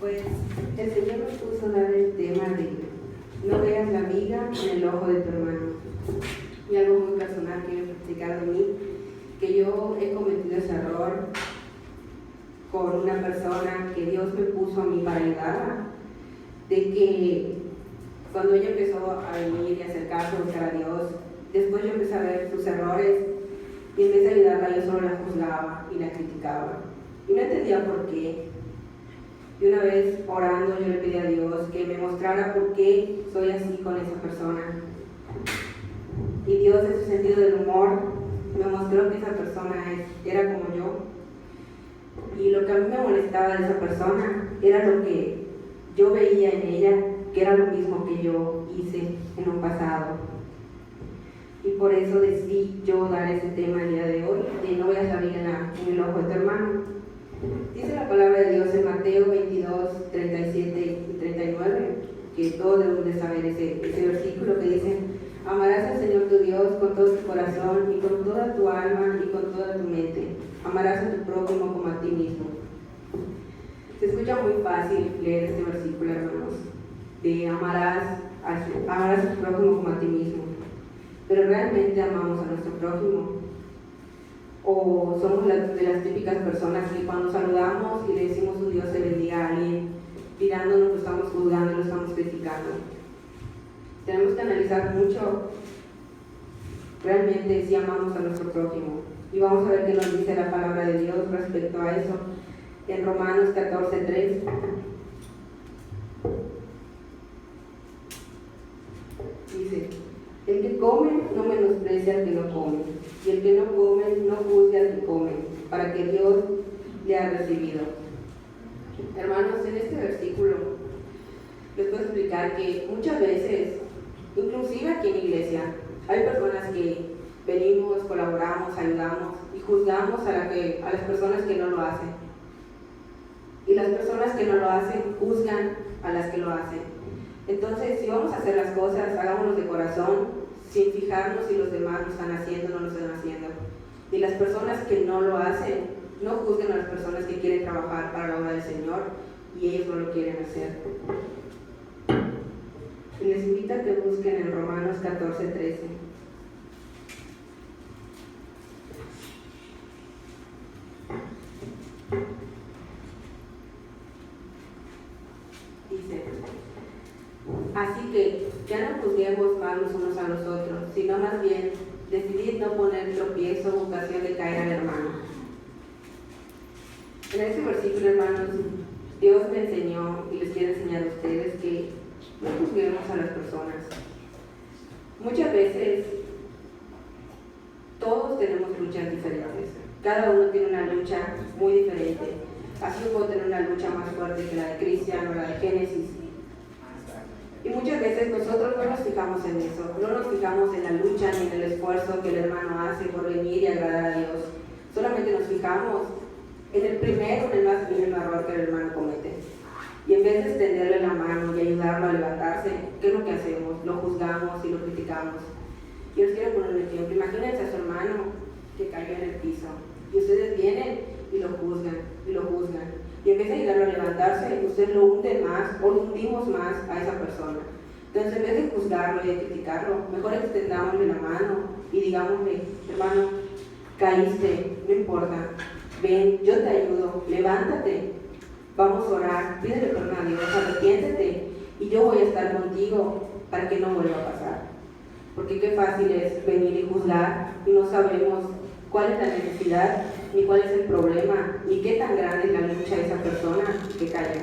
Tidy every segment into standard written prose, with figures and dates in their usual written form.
Pues el Señor nos puso a dar el tema de no veas la viga en el ojo de tu hermano. Y algo muy personal quiero explicar de mí, que yo he cometido ese error con una persona que Dios me puso a mí para ayudarla, de que cuando ella empezó a venir y a acercarse a buscar a Dios, después yo empecé a ver sus errores y en vez de ayudarla yo solo la juzgaba y la criticaba. Y no entendía por qué. Y una vez orando yo le pedí a Dios que me mostrara por qué soy así con esa persona. Y Dios en su sentido del humor me mostró que esa persona era como yo. Y lo que a mí me molestaba de esa persona era lo que yo veía en ella, que era lo mismo que yo hice en un pasado. Y por eso decidí yo dar ese tema el día de hoy, de no veas la viga en el ojo de tu hermano. Dice la palabra de Dios en Mateo 22, 37 y 39, que todos debemos de saber ese versículo que dice: amarás al Señor tu Dios con todo tu corazón y con toda tu alma y con toda tu mente. Amarás a tu prójimo como a ti mismo. Se escucha muy fácil leer este versículo, hermanos, de amarás a tu prójimo como a ti mismo. Pero ¿realmente amamos a nuestro prójimo? ¿O somos de las típicas personas que cuando saludamos y le decimos un Dios te bendiga a alguien, tirándonos, lo estamos juzgando, lo estamos criticando? Tenemos que analizar mucho realmente si amamos a nuestro prójimo. Y vamos a ver qué nos dice la palabra de Dios respecto a eso en Romanos 14:3. Dice: el que come no menosprecia al que no come, y el que no come no juzgue al que come, para que Dios le ha recibido. Hermanos, en este versículo les puedo explicar que muchas veces, inclusive aquí en la iglesia, hay personas que venimos, colaboramos, ayudamos y juzgamos a las personas que no lo hacen. Y las personas que no lo hacen juzgan a las que lo hacen. Entonces, si vamos a hacer las cosas, hagámoslo de corazón, sin fijarnos si los demás lo están haciendo o no lo están haciendo. Y las personas que no lo hacen, no juzguen a las personas que quieren trabajar para la obra del Señor y ellos no lo quieren hacer. Y les invito a que busquen en Romanos 14:13. Dice: así que ya no juzguemos mal los unos a los otros, sino más bien decidid no poner tropiezo o ocasión de caer al hermano. En este versículo, hermanos, Dios me enseñó y les quiero enseñar a ustedes que no juzguemos a las personas. Muchas veces todos tenemos luchas diferentes, cada uno tiene una lucha muy diferente. Así puedo tener una lucha más fuerte que la de Cristian o la de Génesis. Y muchas veces nosotros no nos fijamos en eso, no nos fijamos en la lucha ni en el esfuerzo que el hermano hace por venir y agradar a Dios. Solamente nos fijamos en el primero, en el más mínimo error que el hermano comete. Y en vez de extenderle la mano y ayudarlo a levantarse, ¿qué es lo que hacemos? Lo juzgamos y lo criticamos. Y os quiero poner un ejemplo. Imagínense a su hermano que cayó en el piso y ustedes vienen y lo juzgan y lo juzgan. Y en vez de ayudarlo a levantarse, ustedes lo hunden más o lo hundimos más a esa persona. Entonces, en vez de juzgarlo y de criticarlo, mejor extendámosle la mano y digámosle: hermano, caíste, no importa, ven, yo te ayudo, levántate, vamos a orar, pídele perdón a Dios, arrepiéntete y yo voy a estar contigo para que no vuelva a pasar. Porque qué fácil es venir y juzgar y no sabemos cuál es la necesidad, ni cuál es el problema, ni qué tan grande es la lucha de esa persona que cayó.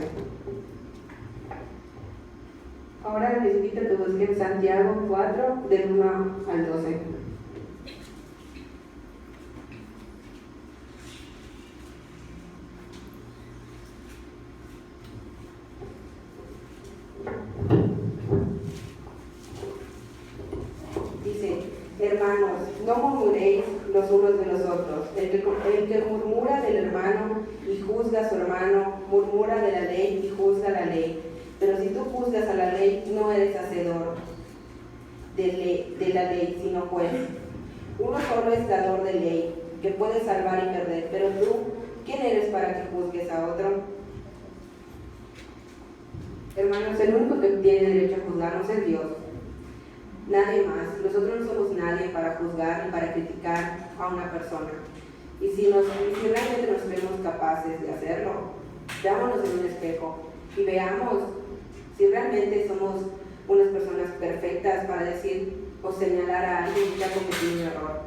Ahora les invito a que busquen Santiago 4, del 1 al 12. Dice: hermanos, no murmuréis los unos de los otros. El que murmura del hermano y juzga a su hermano, murmura de la ley y juzga la ley. Pero si tú juzgas a la ley, no eres hacedor de la ley, sino juez. Uno solo es dador de ley, que puede salvar y perder. Pero tú, ¿quién eres para que juzgues a otro? Hermanos, el único que tiene derecho a juzgarnos es Dios. Nadie más. Nosotros no somos nadie para juzgar ni para criticar a una persona. Y si realmente nos creemos capaces de hacerlo, veámonos en un espejo y veamos si realmente somos unas personas perfectas para decir o señalar a alguien que ha cometido un error.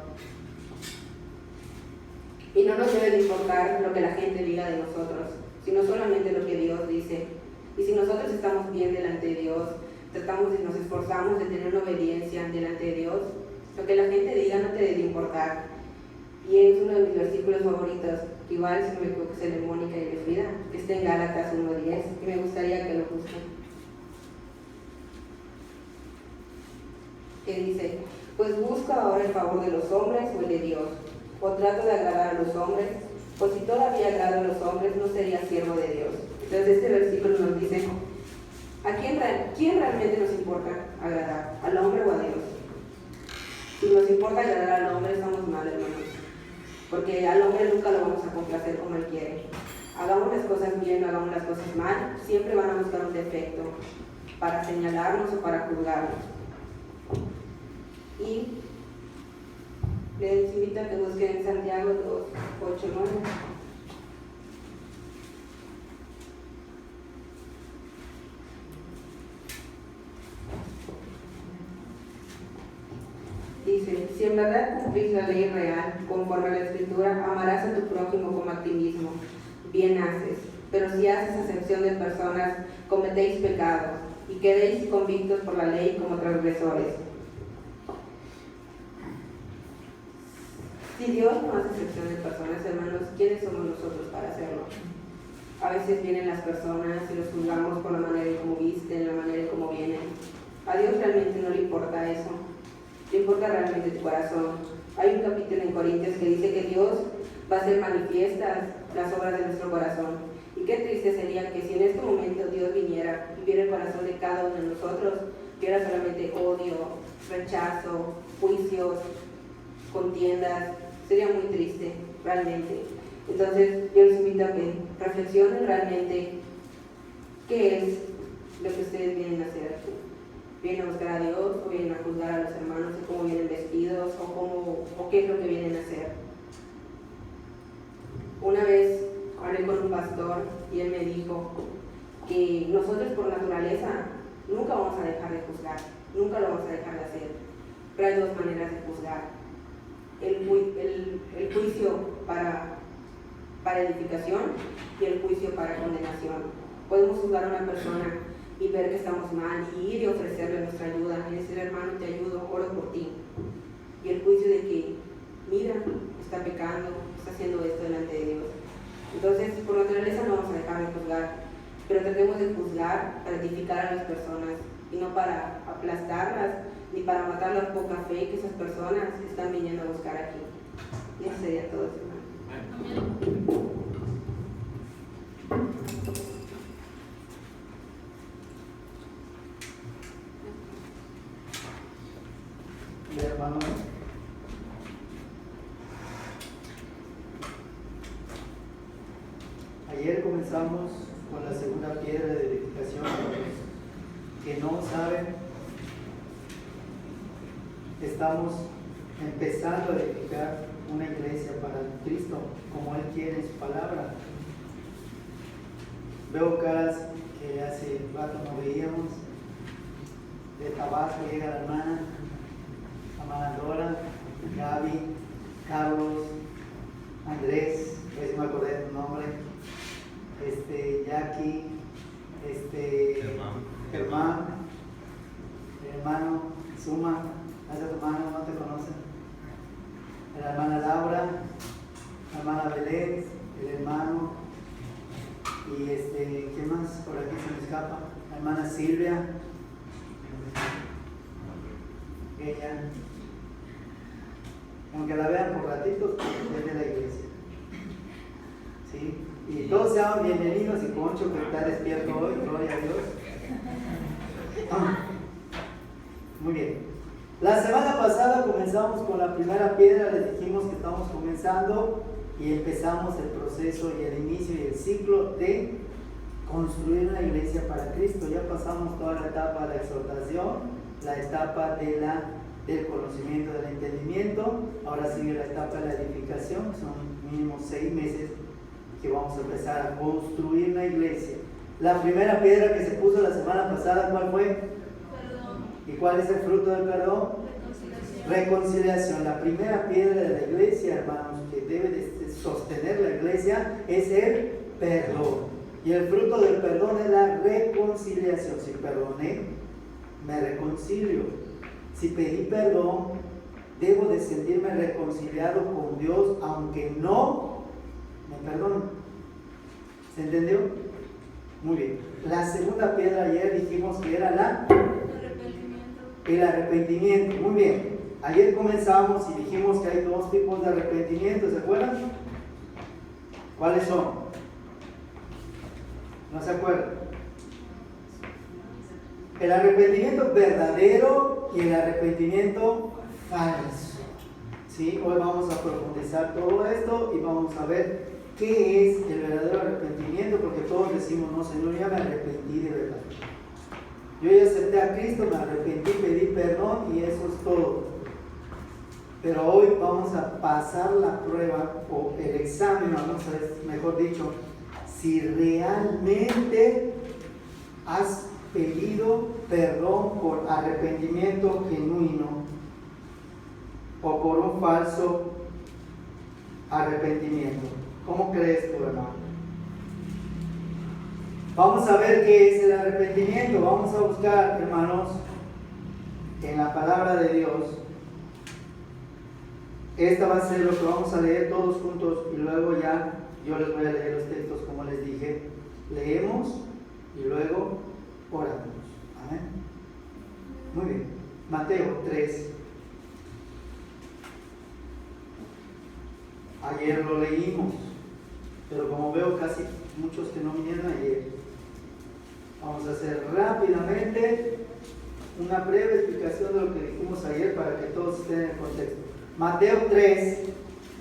Y no nos debe de importar lo que la gente diga de nosotros, sino solamente lo que Dios dice. Y si nosotros estamos bien delante de Dios, tratamos y nos esforzamos de tener una obediencia delante de Dios, lo que la gente diga no te debe de importar. Y es uno de mis versículos favoritos, que igual si no me equivoco es el de Mónica y de Frida, que está en Gálatas 1:10, y me gustaría que lo busquen. Que dice: pues busco ahora el favor de los hombres o el de Dios, o trato de agradar a los hombres, pues si todavía agrado a los hombres no sería siervo de Dios. Entonces este versículo nos dice: ¿a quién realmente nos importa agradar? ¿Al hombre o a Dios? Si nos importa agradar al hombre, estamos mal, hermanos, porque al hombre nunca lo vamos a complacer como él quiere. Hagamos las cosas bien o hagamos las cosas mal, siempre van a buscar un defecto para señalarnos o para juzgarnos. Y les invito a que busquen en Santiago 2:8-9. Dice: si en verdad cumplís la ley real, conforme a la Escritura, amarás a tu prójimo como a ti mismo, bien haces. Pero si haces acepción de personas, cometéis pecados, y quedéis convictos por la ley como transgresores. Si Dios no hace acepción de personas, hermanos, ¿quiénes somos nosotros para hacerlo? A veces vienen las personas y los juzgamos por la manera en cómo visten, la manera en cómo vienen. A Dios realmente no le importa eso. Le importa realmente tu corazón. Hay un capítulo en Corintios que dice que Dios va a hacer manifiestas las obras de nuestro corazón. Y qué triste sería que si en este momento Dios viniera y viera el corazón de cada uno de nosotros, viera solamente odio, rechazo, juicios, contiendas. Sería muy triste, realmente. Entonces yo les invito a que reflexionen realmente qué es lo que ustedes vienen a hacer. ¿Vienen a buscar a Dios o vienen a juzgar a los hermanos de cómo vienen vestidos o qué es lo que vienen a hacer? Una vez hablé con un pastor y él me dijo que nosotros por naturaleza nunca vamos a dejar de juzgar, nunca lo vamos a dejar de hacer, pero hay dos maneras de juzgar: el juicio para edificación y el juicio para condenación. Podemos juzgar a una persona y ver que estamos mal y ir y ofrecerle nuestra ayuda y decir: hermano, te ayudo, oro por ti. Y el juicio de que, mira, está pecando, está haciendo esto delante de Dios. Entonces, por naturaleza no vamos a dejar de juzgar, pero tratemos de juzgar para edificar a las personas y no para aplastarlas ni para matar la poca fe que esas personas están viniendo a buscar aquí. Y eso sería todo, hermano. Bien, hermanos. Ayer comenzamos con la segunda piedra de edificación. Que no saben, estamos empezando a edificar una iglesia para Cristo, como Él quiere en su palabra. Veo caras que hace rato no veíamos. De Tabasco llega la hermana Dora, Gaby, Carlos, Andrés, si me acordé de tu nombre, Jackie, Germán, el hermano Suma, hace tu hermano, no te conocen, la hermana Laura, la hermana Belén, el hermano, y ¿qué más? Por aquí se me escapa, la hermana Silvia, ella, aunque la vean por ratitos, es de la iglesia, ¿sí? Y todos sean bienvenidos, y Concho que está despierto hoy, gloria a Dios. Muy bien. La semana pasada comenzamos con la primera piedra, les dijimos que estamos comenzando y empezamos el proceso y el inicio y el ciclo de construir una iglesia para Cristo. Ya pasamos toda la etapa de la exhortación, la etapa del conocimiento, del entendimiento. Ahora sigue la etapa de la edificación, son mínimo 6 meses que vamos a empezar a construir una iglesia. La primera piedra que se puso la semana pasada, ¿cuál fue? Perdón. ¿Y cuál es el fruto del perdón? Reconciliación. La primera piedra de la iglesia, hermanos, que debe de sostener la iglesia es el perdón. Y el fruto del perdón es la reconciliación. Si perdoné, me reconcilio. Si pedí perdón, debo de sentirme reconciliado con Dios, aunque no me perdone. ¿Se entendió? Muy bien. La segunda piedra ayer dijimos que era el arrepentimiento. Muy bien. Ayer comenzamos y dijimos que hay 2 tipos de arrepentimiento, ¿se acuerdan? ¿Cuáles son? ¿No se acuerdan? El arrepentimiento verdadero y el arrepentimiento falso. ¿Sí? Hoy vamos a profundizar todo esto y vamos a ver qué es el verdadero arrepentimiento, porque todos decimos, no, Señor, ya me arrepentí de verdad. Yo ya acepté a Cristo, me arrepentí, pedí perdón y eso es todo. Pero hoy vamos a pasar la prueba o el examen, vamos a ver, mejor dicho, si realmente has pedido perdón por arrepentimiento genuino o por un falso arrepentimiento. ¿Cómo crees tú, hermano? Vamos a ver qué es el arrepentimiento. Vamos a buscar, hermanos, en la palabra de Dios. Esta va a ser lo que vamos a leer todos juntos y luego ya yo les voy a leer los textos como les dije. Leemos y luego oramos. Amén. Muy bien. Mateo 3. Ayer lo leímos, pero como veo casi muchos que no vinieron ayer, vamos a hacer rápidamente una breve explicación de lo que dijimos ayer para que todos estén en el contexto. Mateo 3,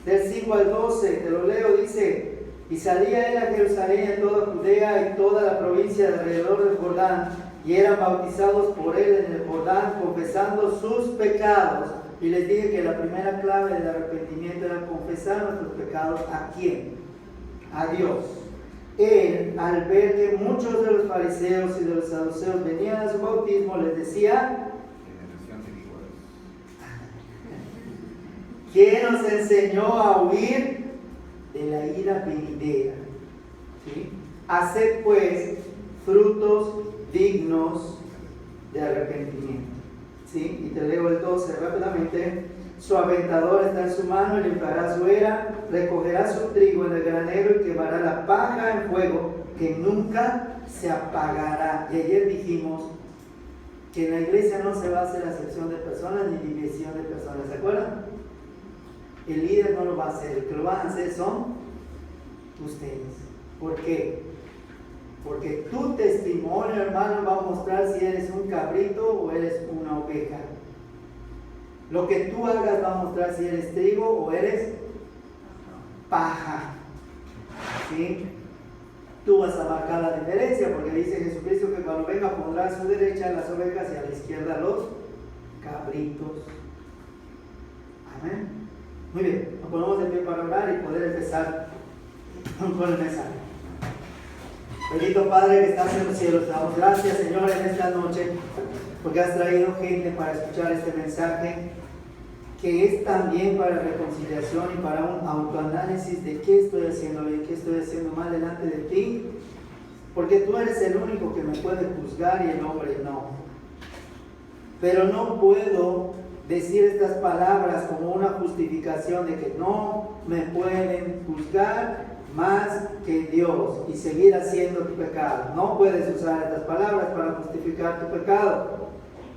del 5 al 12, te lo leo, dice: y salía él a Jerusalén, a toda Judea y toda la provincia de alrededor del Jordán, y eran bautizados por él en el Jordán, confesando sus pecados. Y les dije que la primera clave del arrepentimiento era confesar nuestros pecados. ¿A quién? A Dios. Él, al ver que muchos de los fariseos y de los saduceos venían a su bautismo, les decía: ¿quién nos enseñó a huir de la ira venidera? ¿Sí? Haced pues frutos dignos de arrepentimiento. ¿Sí? Y te leo el 12 rápidamente. Su aventador está en su mano y limpiará su era, recogerá su trigo en el granero y quemará la paja en fuego, que nunca se apagará. Y ayer dijimos que en la iglesia no se va a hacer acepción de personas ni división de personas, ¿se acuerdan? El líder no lo va a hacer, el que lo van a hacer son ustedes. ¿Por qué? Porque tu testimonio, hermano, va a mostrar si eres un cabrito o eres una oveja. Lo que tú hagas va a mostrar si eres trigo o eres paja. ¿Sí? Tú vas a marcar la diferencia, porque dice Jesucristo que cuando venga pondrá a su derecha las ovejas y a la izquierda los cabritos. Amén. Muy bien, nos ponemos de pie para orar y poder empezar con el mensaje. Bendito Padre que estás en los cielos, te damos gracias, Señor, en esta noche, porque has traído gente para escuchar este mensaje, que es también para reconciliación y para un autoanálisis de qué estoy haciendo bien, qué estoy haciendo mal delante de ti, porque tú eres el único que me puede juzgar y el hombre no. Pero no puedo decir estas palabras como una justificación de que no me pueden juzgar más que Dios y seguir haciendo tu pecado. No puedes usar estas palabras para justificar tu pecado.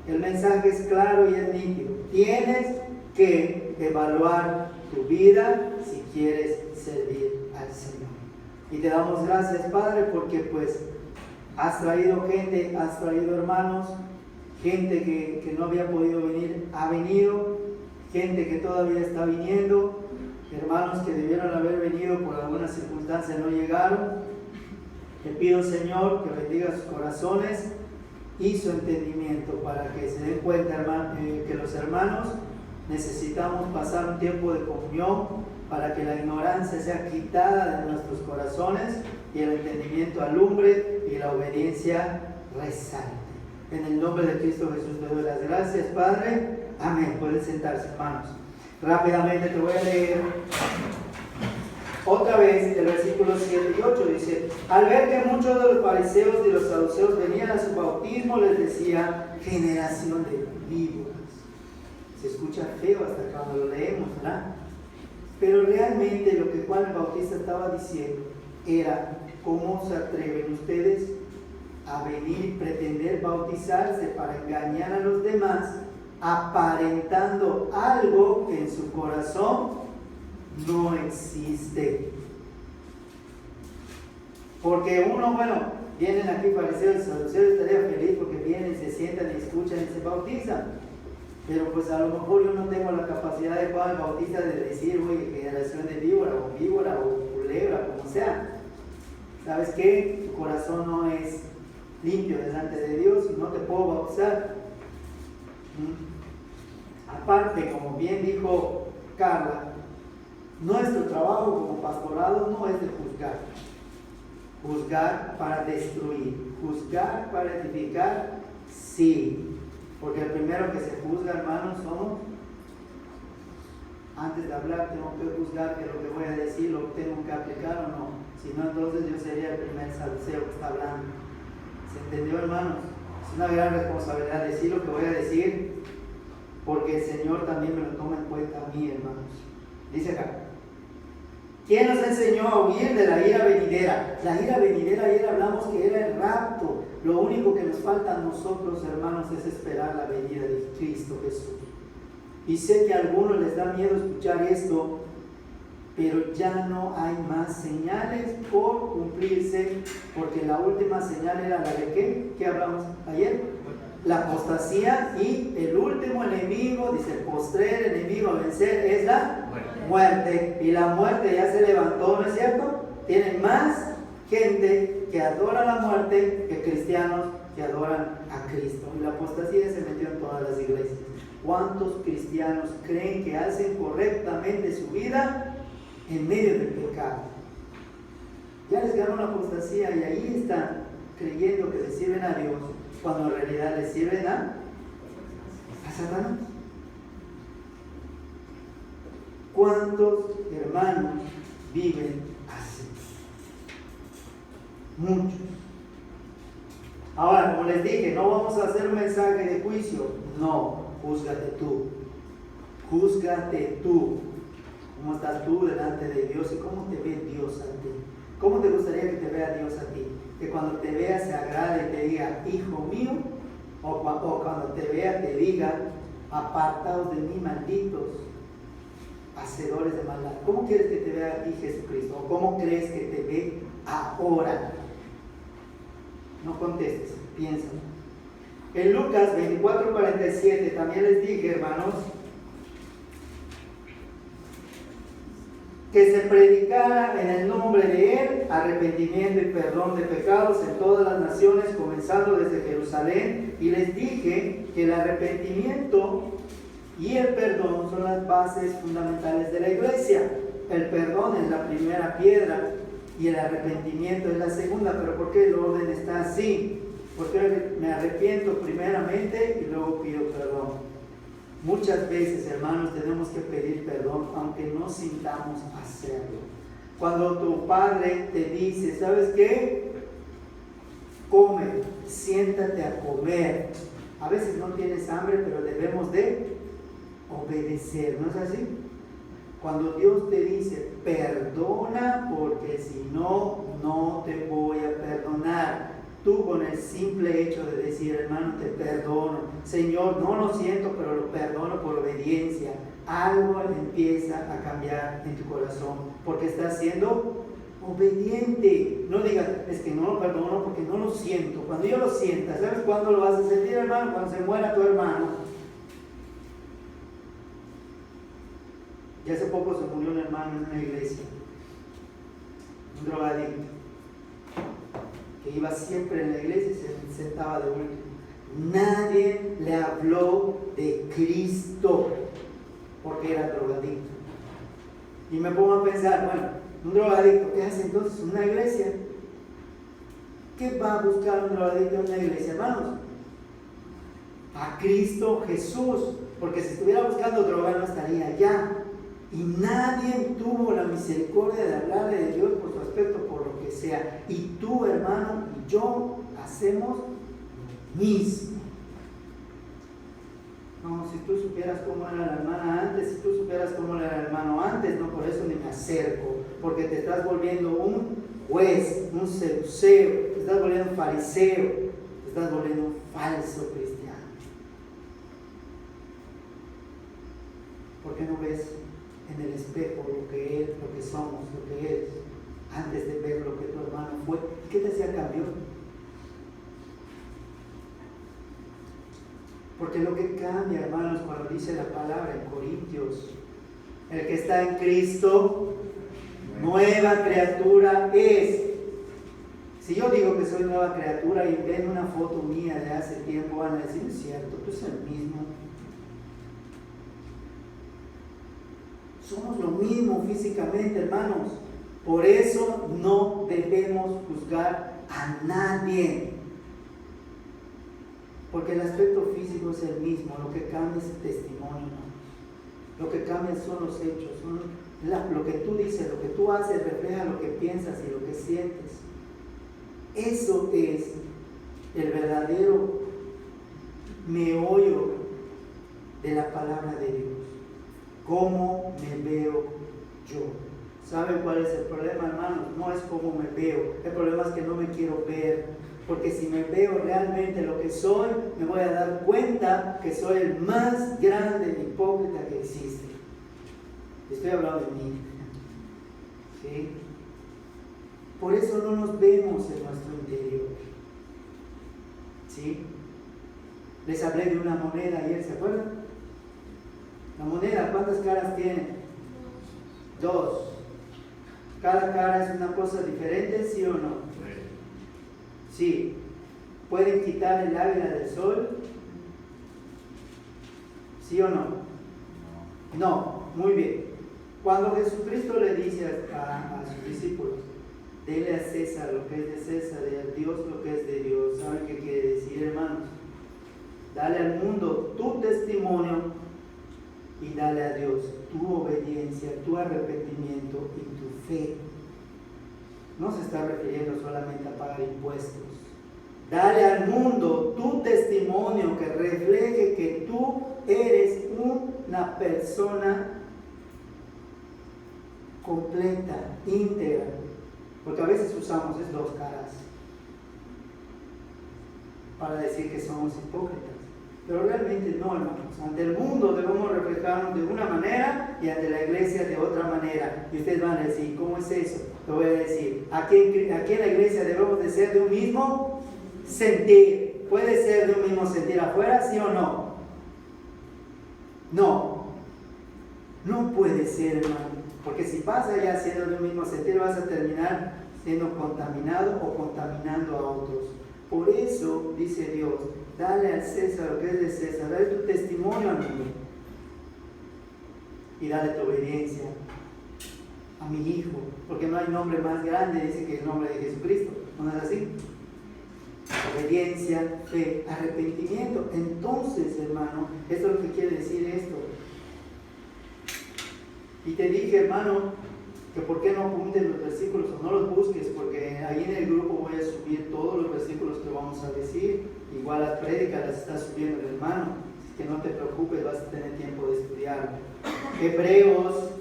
El mensaje es claro y es nítido. Tienes que evaluar tu vida si quieres servir al Señor. Y te damos gracias, Padre, porque pues has traído gente, has traído hermanos, gente que no había podido venir, ha venido, gente que todavía está viniendo, hermanos que debieron haber venido por alguna circunstancia no llegaron, Te pido, Señor, que bendiga sus corazones y su entendimiento para que se den cuenta, que los hermanos necesitamos pasar un tiempo de comunión para que la ignorancia sea quitada de nuestros corazones y el entendimiento alumbre y la obediencia resalte. En el nombre de Cristo Jesús te doy las gracias, Padre. Amén. Pueden sentarse, hermanos. Rápidamente te voy a leer otra vez el versículo 7 y 8. Dice: al ver que muchos de los fariseos y los saduceos venían a su bautismo, les decía: generación de víboras. Se escucha feo hasta cuando lo leemos, ¿verdad? Pero realmente lo que Juan el Bautista estaba diciendo era: ¿cómo se atreven ustedes a venir y pretender bautizarse para engañar a los demás, aparentando algo que en su corazón no existe? Porque vienen aquí fariseos y saduceos, estaría feliz porque vienen, se sientan y escuchan y se bautizan. Pero pues a lo mejor yo no tengo la capacidad de Juan el Bautista de decir: oye, generación de víbora o culebra, como sea. ¿Sabes qué? Tu corazón no es limpio delante de Dios y no te puedo bautizar. Aparte, como bien dijo Carla, nuestro trabajo como pastorado no es de juzgar. Juzgar para destruir, juzgar para edificar, sí. Porque el primero que se juzga, hermanos, somos. Antes de hablar tengo que juzgar que lo que voy a decir lo tengo que aplicar o no. Si no, entonces yo sería el primer saduceo que está hablando. ¿Se entendió, hermanos? Es una gran responsabilidad decir lo que voy a decir, porque el Señor también me lo toma en cuenta a mí, hermanos. Dice acá: ¿quién nos enseñó a huir de la ira venidera? La ira venidera, ayer hablamos que era el rapto. Lo único que nos falta a nosotros, hermanos, es esperar la venida de Cristo Jesús. Y sé que a algunos les da miedo escuchar esto, pero ya no hay más señales por cumplirse, porque la última señal era la de ¿qué? ¿Qué hablamos ayer? La apostasía, y el último enemigo, dice, el postrer enemigo a vencer es la muerte. Y la muerte ya se levantó, ¿no es cierto? Tienen más gente que adora la muerte que cristianos que adoran a Cristo. Y la apostasía se metió en todas las iglesias. ¿Cuántos cristianos creen que hacen correctamente su vida en medio del pecado? Ya les ganó la apostasía y ahí están creyendo que le sirven a Dios, cuando en realidad le sirven a Satanás. ¿Cuántos hermanos viven así? Muchos. Ahora, como les dije, no vamos a hacer un mensaje de juicio. No, júzgate tú. Júzgate tú. ¿Cómo estás tú delante de Dios y cómo te ve Dios a ti? ¿Cómo te gustaría que te vea Dios a ti? Que cuando te vea se agrade y te diga: hijo mío, o cuando te vea te diga: apartados de mí, malditos hacedores de maldad. ¿Cómo quieres que te vea a ti Jesucristo? ¿O cómo crees que te ve ahora? No contestes, piensa. En Lucas 24:47 también les dije, hermanos, que se predicara en el nombre de Él arrepentimiento y perdón de pecados en todas las naciones, comenzando desde Jerusalén. Y les dije que el arrepentimiento y el perdón son las bases fundamentales de la iglesia. El perdón es la primera piedra y el arrepentimiento es la segunda. ¿Pero por qué el orden está así? Porque me arrepiento primeramente y luego pido perdón. Muchas veces, hermanos, tenemos que pedir perdón aunque no sintamos hacerlo. Cuando tu padre te dice: ¿sabes qué? Come, siéntate a comer. A veces no tienes hambre, pero debemos de obedecer, ¿no es así? Cuando Dios te dice: perdona, porque si no, no te voy a perdonar. Tú, con el simple hecho de decir: hermano, te perdono, Señor, no lo siento, pero lo perdono por obediencia, algo empieza a cambiar en tu corazón, porque estás siendo obediente. No digas: es que no lo perdono porque no lo siento. Cuando yo lo sienta, ¿sabes cuándo lo vas a sentir, hermano? Cuando se muera tu hermano. Ya hace poco se murió un hermano en una iglesia, un drogadicto. que iba siempre en la iglesia y se sentaba de último. Nadie le habló de Cristo porque era drogadicto. Y me pongo a pensar, bueno, un drogadicto, ¿qué hace entonces una iglesia? ¿Qué va a buscar un drogadicto en una iglesia, hermanos? A Cristo Jesús, porque si estuviera buscando droga no estaría allá. Y nadie tuvo la misericordia de hablarle de Dios por su aspecto, por lo que sea. Y tú, hermano, y yo hacemos lo mismo. No, si tú supieras cómo era la hermana antes, si tú supieras cómo era el hermano antes, no, por eso ni me acerco, porque te estás volviendo un juez, un seduceo, te estás volviendo un fariseo, te estás volviendo un falso cristiano. ¿Por qué no ves en el espejo lo que somos, lo que eres, antes de ver lo que tu hermano fue? ¿Qué te hacía cambiar? Porque lo que cambia, hermanos, cuando dice la palabra en Corintios, el que está en Cristo, nueva criatura es. Si yo digo que soy nueva criatura y ven una foto mía de hace tiempo, van a decir, es cierto, tú eres el mismo. Somos lo mismo físicamente, hermanos. Por eso no debemos juzgar a nadie. Porque el aspecto físico es el mismo, lo que cambia es el testimonio, ¿no? Lo que cambia son los hechos, lo que tú dices, lo que tú haces refleja lo que piensas y lo que sientes. Eso es el verdadero meollo de la palabra de Dios. ¿Cómo me veo yo? ¿Saben cuál es el problema, hermanos? No es cómo me veo, el problema es que no me quiero ver. Porque si me veo realmente lo que soy, me voy a dar cuenta que soy el más grande hipócrita que existe. Estoy hablando de mí. ¿Sí? Por eso no nos vemos en nuestro interior. ¿Sí? Les hablé de una moneda ayer, ¿se acuerdan? La moneda, ¿cuántas caras tiene? 2. ¿Cada cara es una cosa diferente, sí o no? Sí. ¿Pueden quitar el águila del sol? ¿Sí o no? No. Muy bien. Cuando Jesucristo le dice a sus discípulos, dele a César lo que es de César y a Dios lo que es de Dios, ¿saben qué quiere decir, hermanos? Dale al mundo tu testimonio y dale a Dios tu obediencia, tu arrepentimiento y tu fe. No se está refiriendo solamente a pagar impuestos. Dale al mundo tu testimonio que refleje que tú eres una persona completa, íntegra. Porque a veces usamos es 2 caras para decir que somos hipócritas. Pero realmente no, hermanos. Ante el mundo debemos reflejarnos de una manera y ante la iglesia de otra manera. Y ustedes van a decir, ¿cómo es eso? Te voy a decir, aquí en la iglesia debemos de ser de un mismo sentir. ¿Puede ser de un mismo sentir afuera, sí o no? No. No puede ser, hermano. Porque si pasa ya siendo de un mismo sentir, vas a terminar siendo contaminado o contaminando a otros. Por eso, dice Dios, dale al César lo que es de César, dale tu testimonio al mundo y dale tu obediencia a mi Hijo, porque no hay nombre más grande, dice, que el nombre de Jesucristo. ¿No es así? Obediencia, fe, arrepentimiento. Entonces, hermano, esto es lo que quiere decir esto. Y te dije, hermano, que por qué no apuntes los versículos o no los busques, porque ahí en el grupo voy a subir todos los versículos que vamos a decir. Igual las prédicas las está subiendo el hermano, así que no te preocupes, vas a tener tiempo de estudiar. Hebreos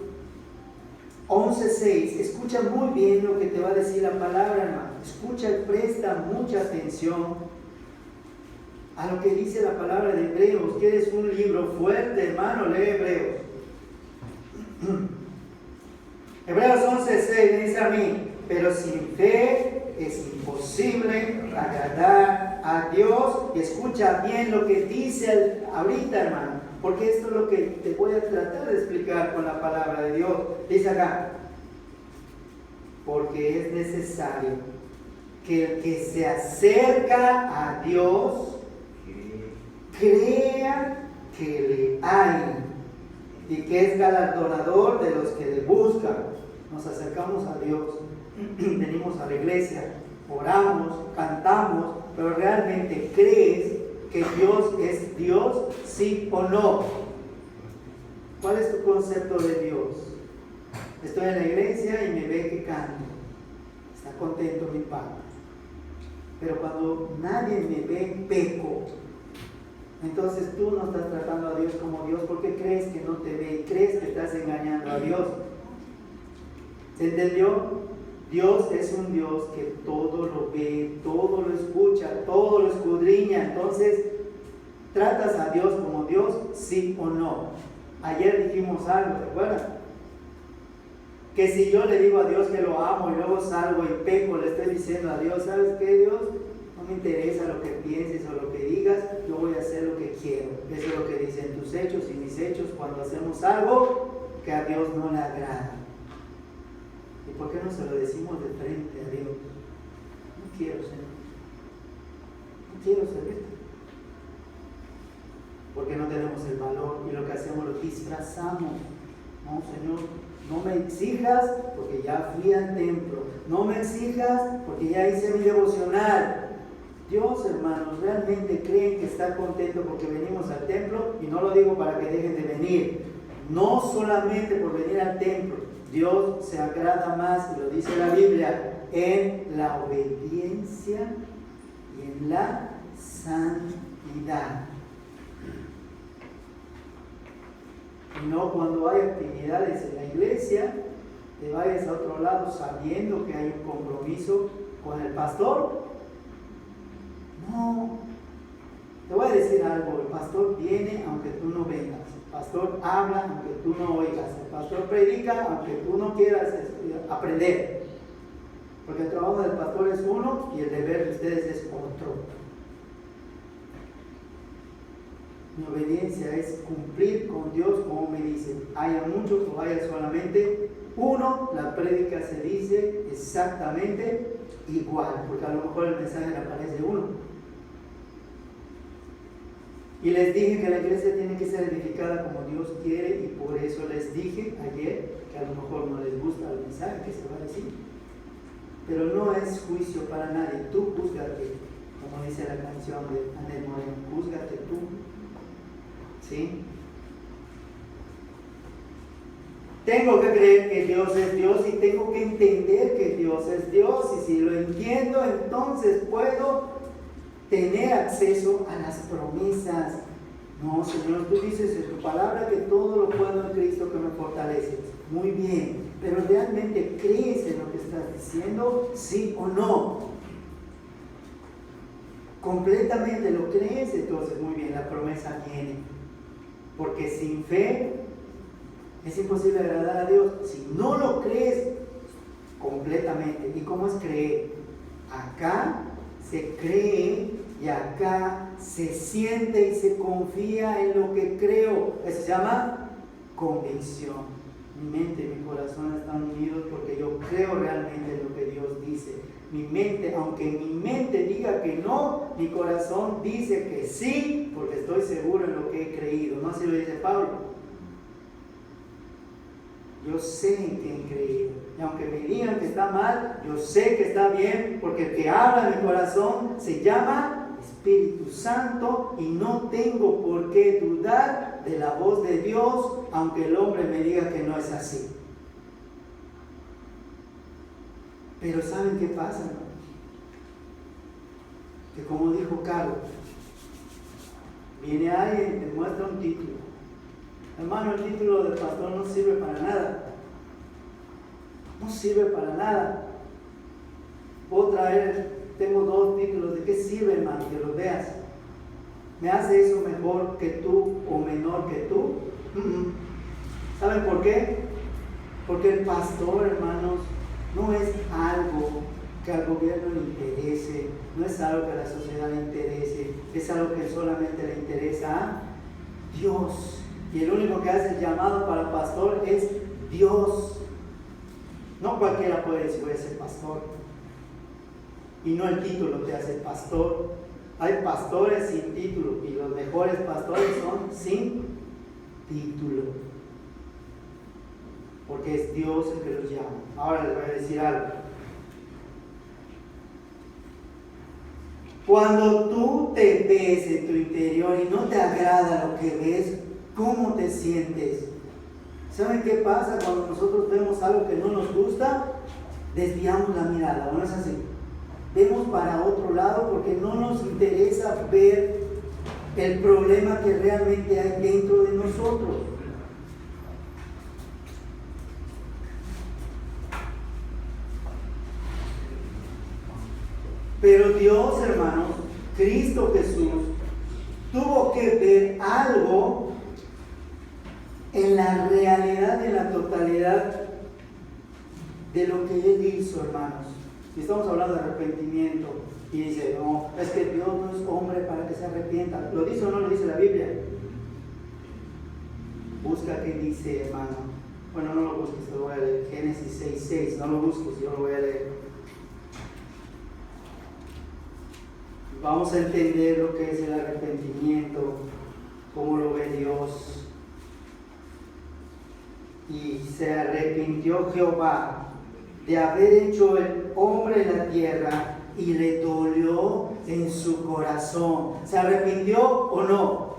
11:6, escucha muy bien lo que te va a decir la palabra, hermano. Escucha y presta mucha atención a lo que dice la palabra de Hebreos. ¿Quieres un libro fuerte, hermano? Lee Hebreos. Hebreos 11:6 dice a mí, pero sin fe es imposible agradar a Dios. Y escucha bien lo que dice ahorita, hermano, porque esto es lo que te voy a tratar de explicar con la palabra de Dios. Dice acá, porque es necesario que el que se acerca a Dios crea que le hay y que es galardonador de los que le buscan. Nos acercamos a Dios, venimos a la iglesia, oramos, cantamos, pero ¿realmente crees que Dios es Dios, sí o no? ¿Cuál es tu concepto de Dios? Estoy en la iglesia y me ve que canto, está contento mi padre, pero cuando nadie me ve, peco. Entonces tú no estás tratando a Dios como Dios porque crees que no te ve y crees que estás engañando a Dios. ¿Se entendió? Dios es un Dios que todo lo ve, todo lo escucha, todo lo escudriña. Entonces, ¿tratas a Dios como Dios, sí o no? Ayer dijimos algo, ¿recuerdan? Que si yo le digo a Dios que lo amo y luego salgo y peco, le estoy diciendo a Dios, ¿sabes qué, Dios? No me interesa lo que pienses o lo que digas, yo voy a hacer lo que quiero. Eso es lo que dicen tus hechos y mis hechos cuando hacemos algo que a Dios no le agrada. ¿Y por qué no se lo decimos de frente a Dios? No quiero, Señor. No quiero servirte. Porque no tenemos el valor y lo que hacemos lo disfrazamos. No, Señor, no me exijas porque ya fui al templo. No me exijas porque ya hice mi devocional. Dios, hermanos, realmente creen que está contento porque venimos al templo, y no lo digo para que dejen de venir. No solamente por venir al templo. Dios se agrada más, y lo dice la Biblia, en la obediencia y en la santidad. Y no cuando hay actividades en la iglesia, te vayas a otro lado sabiendo que hay un compromiso con el pastor. No, te voy a decir algo, el pastor viene aunque tú no vengas, el pastor habla aunque tú no oigas, el pastor predica aunque tú no quieras aprender, porque el trabajo del pastor es uno y el deber de ustedes es otro. Mi obediencia es cumplir con Dios como me dice, haya muchos o haya solamente uno, la prédica se dice exactamente igual, porque a lo mejor el mensaje le aparece uno. Y les dije que la iglesia tiene que ser edificada como Dios quiere, y por eso les dije ayer que a lo mejor no les gusta el mensaje que se va a decir. Pero no es juicio para nadie, tú júzgate, como dice la canción de Anel Moreno, júzgate tú. ¿Sí? Tengo que creer que Dios es Dios y tengo que entender que Dios es Dios, y si lo entiendo, entonces puedo tener acceso a las promesas. No, Señor, tú dices en tu palabra que todo lo puedo en Cristo que me fortalece. Muy bien, pero ¿realmente crees en lo que estás diciendo? ¿Sí o no? ¿Completamente lo crees? Entonces, muy bien, la promesa viene. Porque sin fe es imposible agradar a Dios. Si no lo crees completamente. ¿Y cómo es creer? Acá se cree y acá se siente y se confía en lo que creo. Eso se llama convicción. Mi mente y mi corazón están unidos porque yo creo realmente en lo que Dios dice. Mi mente, aunque mi mente diga que no, mi corazón dice que sí, porque estoy seguro en lo que he creído. ¿No así lo dice Pablo? Yo sé en qué he creído. Y aunque me digan que está mal, yo sé que está bien, porque el que habla en mi corazón se llama Espíritu Santo, y no tengo por qué dudar de la voz de Dios, aunque el hombre me diga que no es así. Pero ¿saben qué pasa, hermano? Que como dijo Carlos, viene alguien y te muestra un título. Hermano, el título de pastor no sirve para nada. No sirve para nada. Puedo traer, tengo 2 títulos. ¿De qué sirve, hermano? Que los veas. ¿Me hace eso mejor que tú o menor que tú? ¿Saben por qué? Porque el pastor, hermanos, no es algo que al gobierno le interese, no es algo que a la sociedad le interese, es algo que solamente le interesa a Dios. Y el único que hace el llamado para pastor es Dios. No cualquiera puede decir voy a ser pastor. y no el título te hace pastor. Hay pastores sin título y los mejores pastores son sin título, porque es Dios el que los llama. Ahora les voy a decir algo. Cuando tú te ves en tu interior y no te agrada lo que ves, ¿cómo te sientes? ¿Saben qué pasa cuando nosotros vemos algo que no nos gusta? Desviamos la mirada, ¿no es así? Vemos para otro lado porque no nos interesa ver el problema que realmente hay dentro de nosotros. Pero Dios, hermanos, Cristo Jesús, tuvo que ver algo en la realidad, en la totalidad de lo que Él hizo, hermanos. Y estamos hablando de arrepentimiento. Y dice, no, es que Dios no es hombre para que se arrepienta. ¿Lo dice o no lo dice la Biblia? Busca qué dice, hermano. Bueno, no lo busques, te lo voy a leer. Génesis 6:6, no lo busques, yo lo voy a leer. Vamos a entender lo que es el arrepentimiento, cómo lo ve Dios. Y se arrepintió Jehová de haber hecho el hombre en la tierra y le dolió en su corazón. ¿Se arrepintió o no?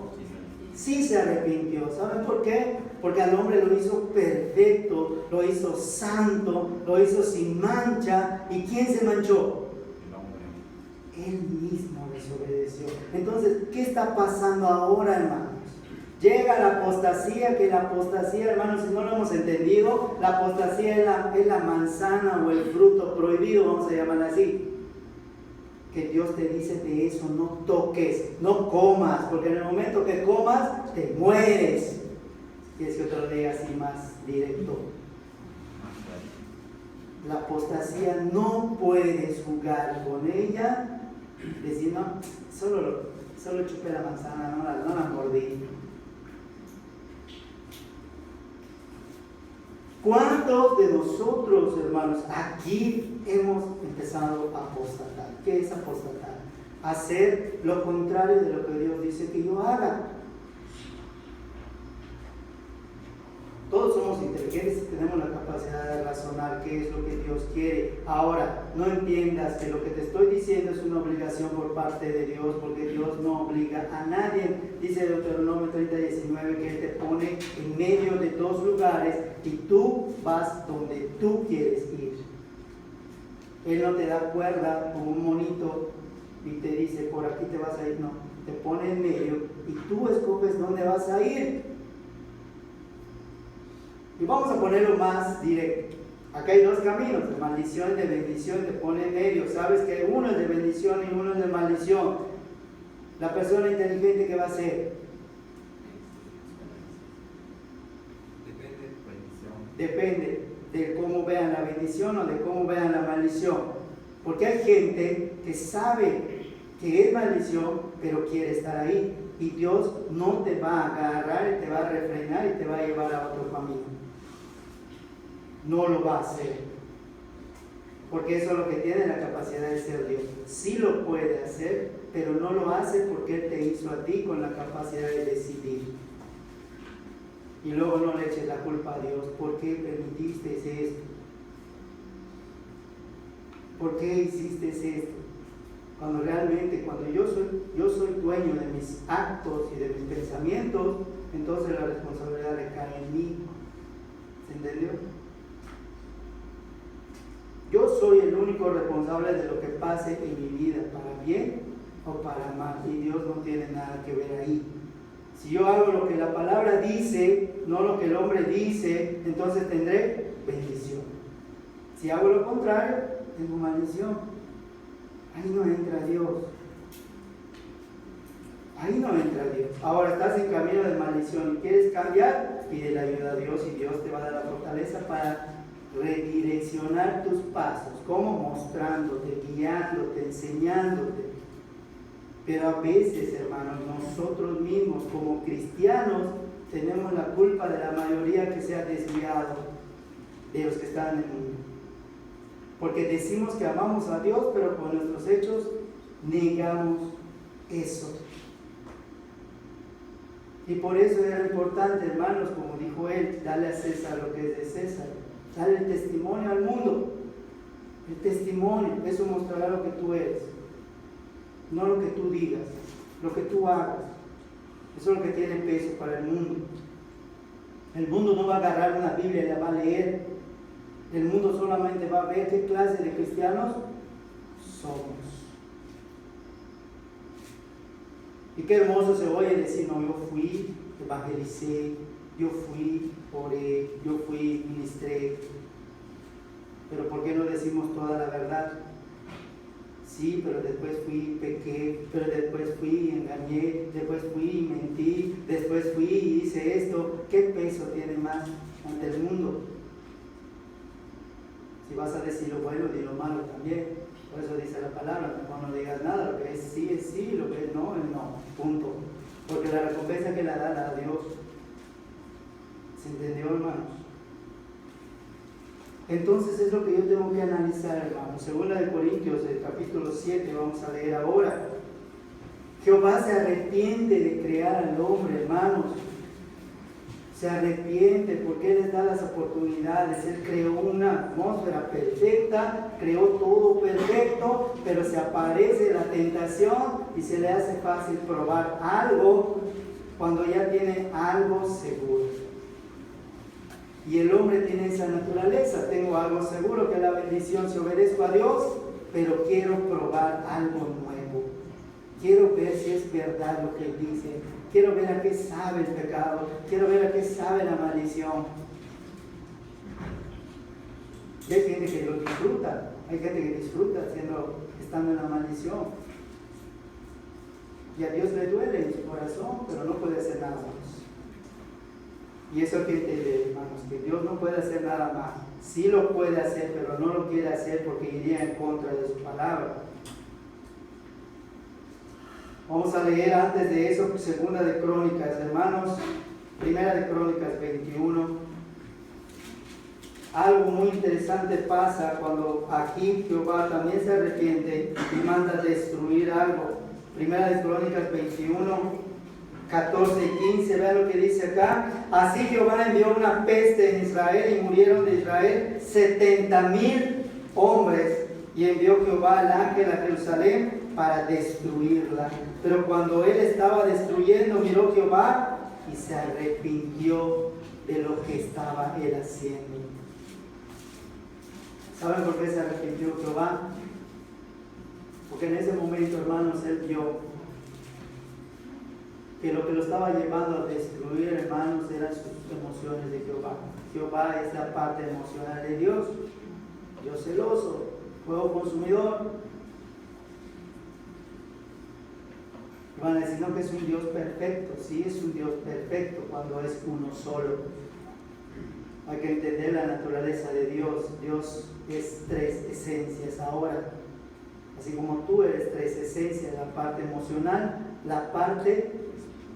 Sí se arrepintió. ¿Saben por qué? Porque al hombre lo hizo perfecto, lo hizo santo, lo hizo sin mancha. ¿Y quién se manchó? Él mismo desobedeció. Entonces, ¿qué está pasando ahora, hermanos? Llega la apostasía, que la apostasía, hermanos, si no lo hemos entendido, la apostasía es la manzana o el fruto prohibido, vamos a llamarla así. Que Dios te dice de eso, no toques, no comas, porque en el momento que comas, te mueres. ¿Quieres que te lo diga así más directo? La apostasía no puedes jugar con ella. Decir, no, solo chupé la manzana, no la mordí. ¿Cuántos de nosotros, hermanos, aquí hemos empezado a apostatar? ¿Qué es apostatar? Hacer lo contrario de lo que Dios dice que yo haga. Todos somos inteligentes, tenemos la capacidad de razonar qué es lo que Dios quiere. Ahora, no entiendas que lo que te estoy diciendo es una obligación por parte de Dios, porque Dios no obliga a nadie. Dice Deuteronomio 30:19 que Él te pone en medio de dos lugares y tú vas donde tú quieres ir. Él no te da cuerda como un monito y te dice, por aquí te vas a ir. No, te pone en medio y tú escoges dónde vas a ir. Y vamos a ponerlo más directo. Acá hay dos caminos, de maldición y de bendición, te pone en medio. Sabes que uno es de bendición y uno es de maldición. La persona inteligente, ¿qué va a hacer? Depende de cómo vean la bendición o de cómo vean la maldición. Porque hay gente que sabe que es maldición, pero quiere estar ahí. Y Dios no te va a agarrar y te va a refrenar y te va a llevar a otro camino. No lo va a hacer, porque eso es lo que tiene la capacidad de ser Dios. Sí lo puede hacer, pero no lo hace porque Él te hizo a ti con la capacidad de decidir. Y luego no le eches la culpa a Dios. ¿Por qué permitiste esto? ¿Por qué hiciste esto? Cuando realmente, cuando yo soy dueño de mis actos y de mis pensamientos, entonces la responsabilidad recae en mí. ¿Se entendió? Yo soy el único responsable de lo que pase en mi vida, para bien o para mal, y Dios no tiene nada que ver ahí. Si yo hago lo que la palabra dice, no lo que el hombre dice, entonces tendré bendición. Si hago lo contrario, tengo maldición. Ahí no entra Dios. Ahí no entra Dios. Ahora estás en camino de maldición y quieres cambiar, pide la ayuda a Dios y Dios te va a dar la fortaleza para redireccionar tus pasos. ¿Cómo? Mostrándote, guiándote, enseñándote. Pero a veces, hermanos, nosotros mismos como cristianos tenemos la culpa de la mayoría que se ha desviado de los que están en el mundo. Porque decimos que amamos a Dios, pero con nuestros hechos negamos eso. Y por eso era importante, hermanos, como dijo él, darle a César lo que es de César. Darle el testimonio al mundo. El testimonio, eso mostrará lo que tú eres. No lo que tú digas, lo que tú hagas. Eso es lo que tiene peso para el mundo. El mundo no va a agarrar una Biblia y la va a leer. El mundo solamente va a ver qué clase de cristianos somos. Y qué hermoso se oye decir, no, yo fui, evangelicé, yo fui, oré, yo fui, ministré. Pero ¿por qué no decimos toda la verdad? Sí, pero después fui, pequé, pero después fui, engañé, después fui, mentí, después fui y hice esto. ¿Qué peso tiene más ante el mundo? Si vas a decir lo bueno, di lo malo también. Por eso dice la palabra, mejor no digas nada, lo que es sí, lo que es no, punto. Porque la recompensa que la da Dios. ¿Se entendió, hermanos? Entonces es lo que yo tengo que analizar, hermanos. Segunda de Corintios, el capítulo 7, vamos a leer ahora. Jehová se arrepiente de crear al hombre, hermanos. Se arrepiente porque Él les da las oportunidades. Él creó una atmósfera perfecta, creó todo perfecto, pero se aparece la tentación y se le hace fácil probar algo cuando ya tiene algo seguro. Y el hombre tiene esa naturaleza. Tengo algo seguro, que es la bendición si obedezco a Dios, pero quiero probar algo nuevo. Quiero ver si es verdad lo que Él dice. Quiero ver a qué sabe el pecado. Quiero ver a qué sabe la maldición. Y hay gente que lo disfruta. Hay gente que disfruta estando en la maldición. Y a Dios le duele en su corazón, pero no puede hacer nada más. Y eso hay que entender, hermanos, que Dios no puede hacer nada más. Sí lo puede hacer, pero no lo quiere hacer porque iría en contra de su palabra. Vamos a leer antes de eso Segunda de Crónicas, hermanos, Primera de Crónicas 21. Algo muy interesante pasa cuando aquí Jehová también se arrepiente y manda destruir algo. Primera de Crónicas 21, 14 y 15, vean lo que dice acá. Así Jehová envió una peste en Israel y murieron de Israel 70,000 hombres. Y envió Jehová al ángel a Jerusalén para destruirla. Pero cuando él estaba destruyendo, miró Jehová y se arrepintió de lo que estaba él haciendo. ¿Saben por qué se arrepintió Jehová? Porque en ese momento, hermanos, él vio que lo que lo estaba llevando a destruir, hermanos, eran sus emociones de Jehová. Jehová es la parte emocional de Dios. Dios celoso, fuego consumidor. Van a decir, no, que es un Dios perfecto. Sí, es un Dios perfecto cuando es uno solo. Hay que entender la naturaleza de Dios. Dios es tres esencias ahora. Así como tú eres tres esencias, la parte emocional, la parte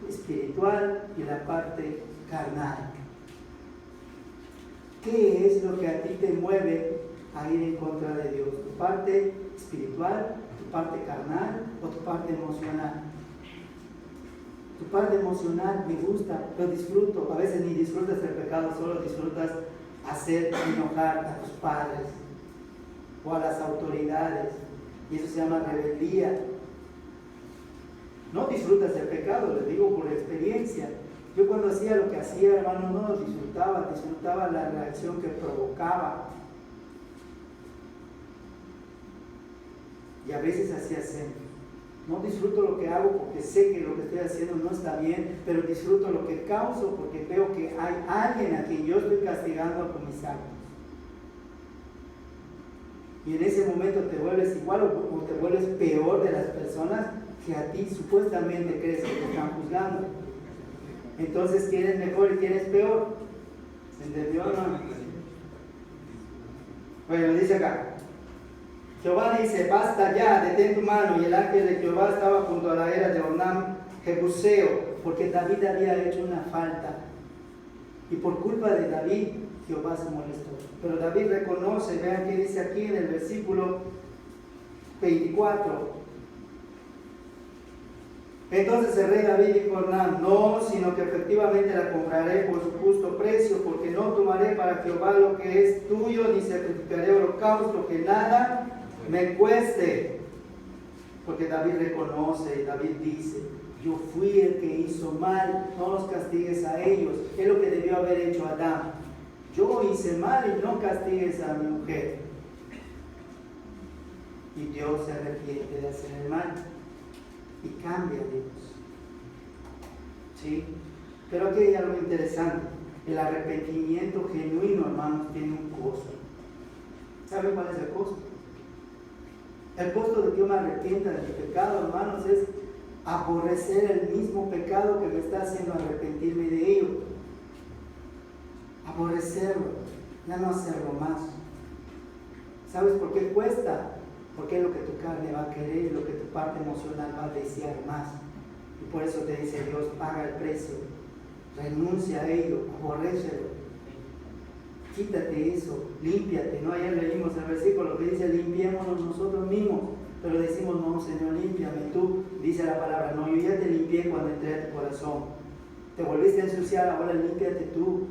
espiritual y la parte carnal. ¿Qué es lo que a ti te mueve a ir en contra de Dios? ¿Tu parte espiritual, tu parte carnal o tu parte emocional? Tu parte emocional me gusta, lo disfruto. A veces ni disfrutas el pecado, solo disfrutas hacer enojar a tus padres o a las autoridades. Y eso se llama rebeldía. No disfrutas el pecado, les digo por experiencia. Yo cuando hacía lo que hacía, hermano, no lo disfrutaba, disfrutaba la reacción que provocaba. Y a veces hacía siempre. No disfruto lo que hago porque sé que lo que estoy haciendo no está bien, pero disfruto lo que causo porque veo que hay alguien a quien yo estoy castigando con mis actos. Y en ese momento te vuelves igual o te vuelves peor de las personas que a ti supuestamente crees que te están juzgando. Entonces, ¿quién es mejor y quién es peor? ¿Se entendió, hermano? Bueno, dice acá. Jehová dice, basta ya, detén tu mano. Y el ángel de Jehová estaba junto a la era de Ornam Jebuseo, porque David había hecho una falta. Y por culpa de David, Jehová se molestó. Pero David reconoce, vean qué dice aquí en el versículo 24. Entonces el rey David dijo a Ornán: no, sino que efectivamente la compraré por su justo precio, porque no tomaré para Jehová lo que es tuyo, ni sacrificaré holocausto que nada me cueste. Porque David reconoce, David dice: yo fui el que hizo mal, no los castigues a ellos. Es lo que debió haber hecho Adán. Yo hice mal y no castigues a mi mujer. Y Dios se arrepiente de hacer el mal y cambia a Dios. ¿Sí? Pero aquí hay algo interesante. El arrepentimiento genuino, hermanos, tiene un costo. ¿Saben cuál es el costo? El costo de que yo me arrepienta de mi pecado, hermanos, es aborrecer el mismo pecado que me está haciendo arrepentirme de ello. Aborrecerlo, ya no hacerlo más. ¿Sabes por qué cuesta? Porque es lo que tu carne va a querer y lo que tu parte emocional va a desear más. Y por eso te dice Dios: paga el precio, renuncia a ello, aborrécelo, quítate eso, límpiate. ¿No? Ayer leímos el versículo que dice: limpiémonos nosotros mismos, pero decimos: no, Señor, límpiame tú. Dice la palabra: no, yo ya te limpié cuando entré a tu corazón, te volviste a ensuciar, ahora límpiate tú.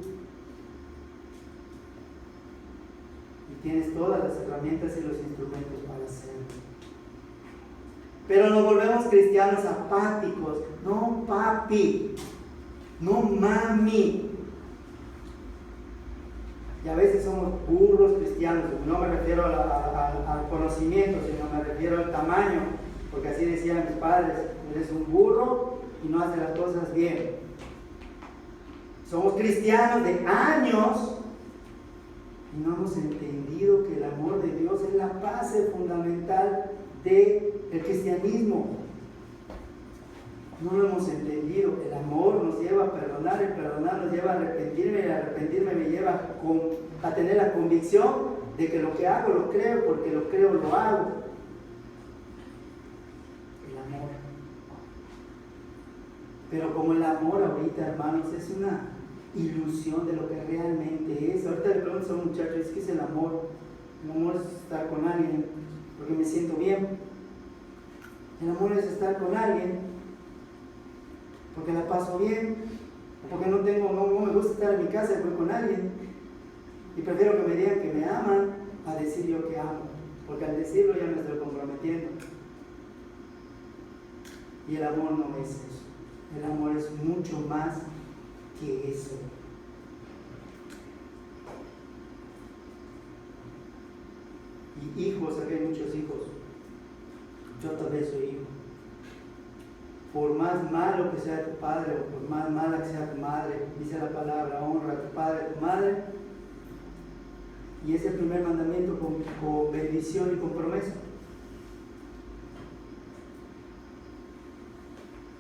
Tienes todas las herramientas y los instrumentos para hacerlo. Pero nos volvemos cristianos apáticos. No, papi, no, mami. Y a veces somos burros cristianos. No me refiero al conocimiento, sino me refiero al tamaño, porque así decían mis padres: eres un burro y no haces las cosas bien. Somos cristianos de años y no hemos entendido que el amor de Dios es la base fundamental del cristianismo. No lo hemos entendido. El amor nos lleva a perdonar, el perdonar nos lleva a arrepentirme, el arrepentirme me lleva a tener la convicción de que lo que hago lo creo, porque lo creo lo hago. El amor. Pero como el amor ahorita, hermanos, es una ilusión de lo que realmente es. Ahorita le pregunto a un muchacho: ¿qué es el amor? El amor es estar con alguien porque me siento bien. El amor es estar con alguien porque la paso bien, o porque no me gusta estar en mi casa y voy con alguien y prefiero que me digan que me aman a decir yo que amo, porque al decirlo ya me estoy comprometiendo. Y el amor no es eso. El amor es mucho más que eso. Y hijos, aquí hay muchos hijos. Yo también soy hijo. Por más malo que sea tu padre, o por más mala que sea tu madre, dice la palabra: honra a tu padre y a tu madre. Y es el primer mandamiento con bendición y con promesa.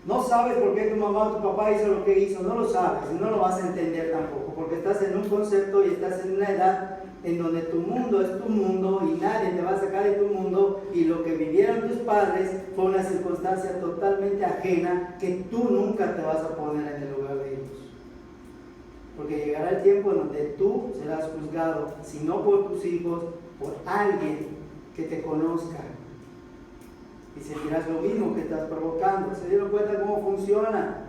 No sabes por qué tu mamá o tu papá hizo lo que hizo, no lo sabes y no lo vas a entender tampoco, porque estás en un concepto y estás en una edad en donde tu mundo es tu mundo y nadie te va a sacar de tu mundo, y lo que vivieron tus padres fue una circunstancia totalmente ajena que tú nunca te vas a poner en el lugar de ellos. Porque llegará el tiempo en donde tú serás juzgado, si no por tus hijos, por alguien que te conozca. Y sentirás lo mismo que estás provocando. ¿Se dieron cuenta cómo funciona?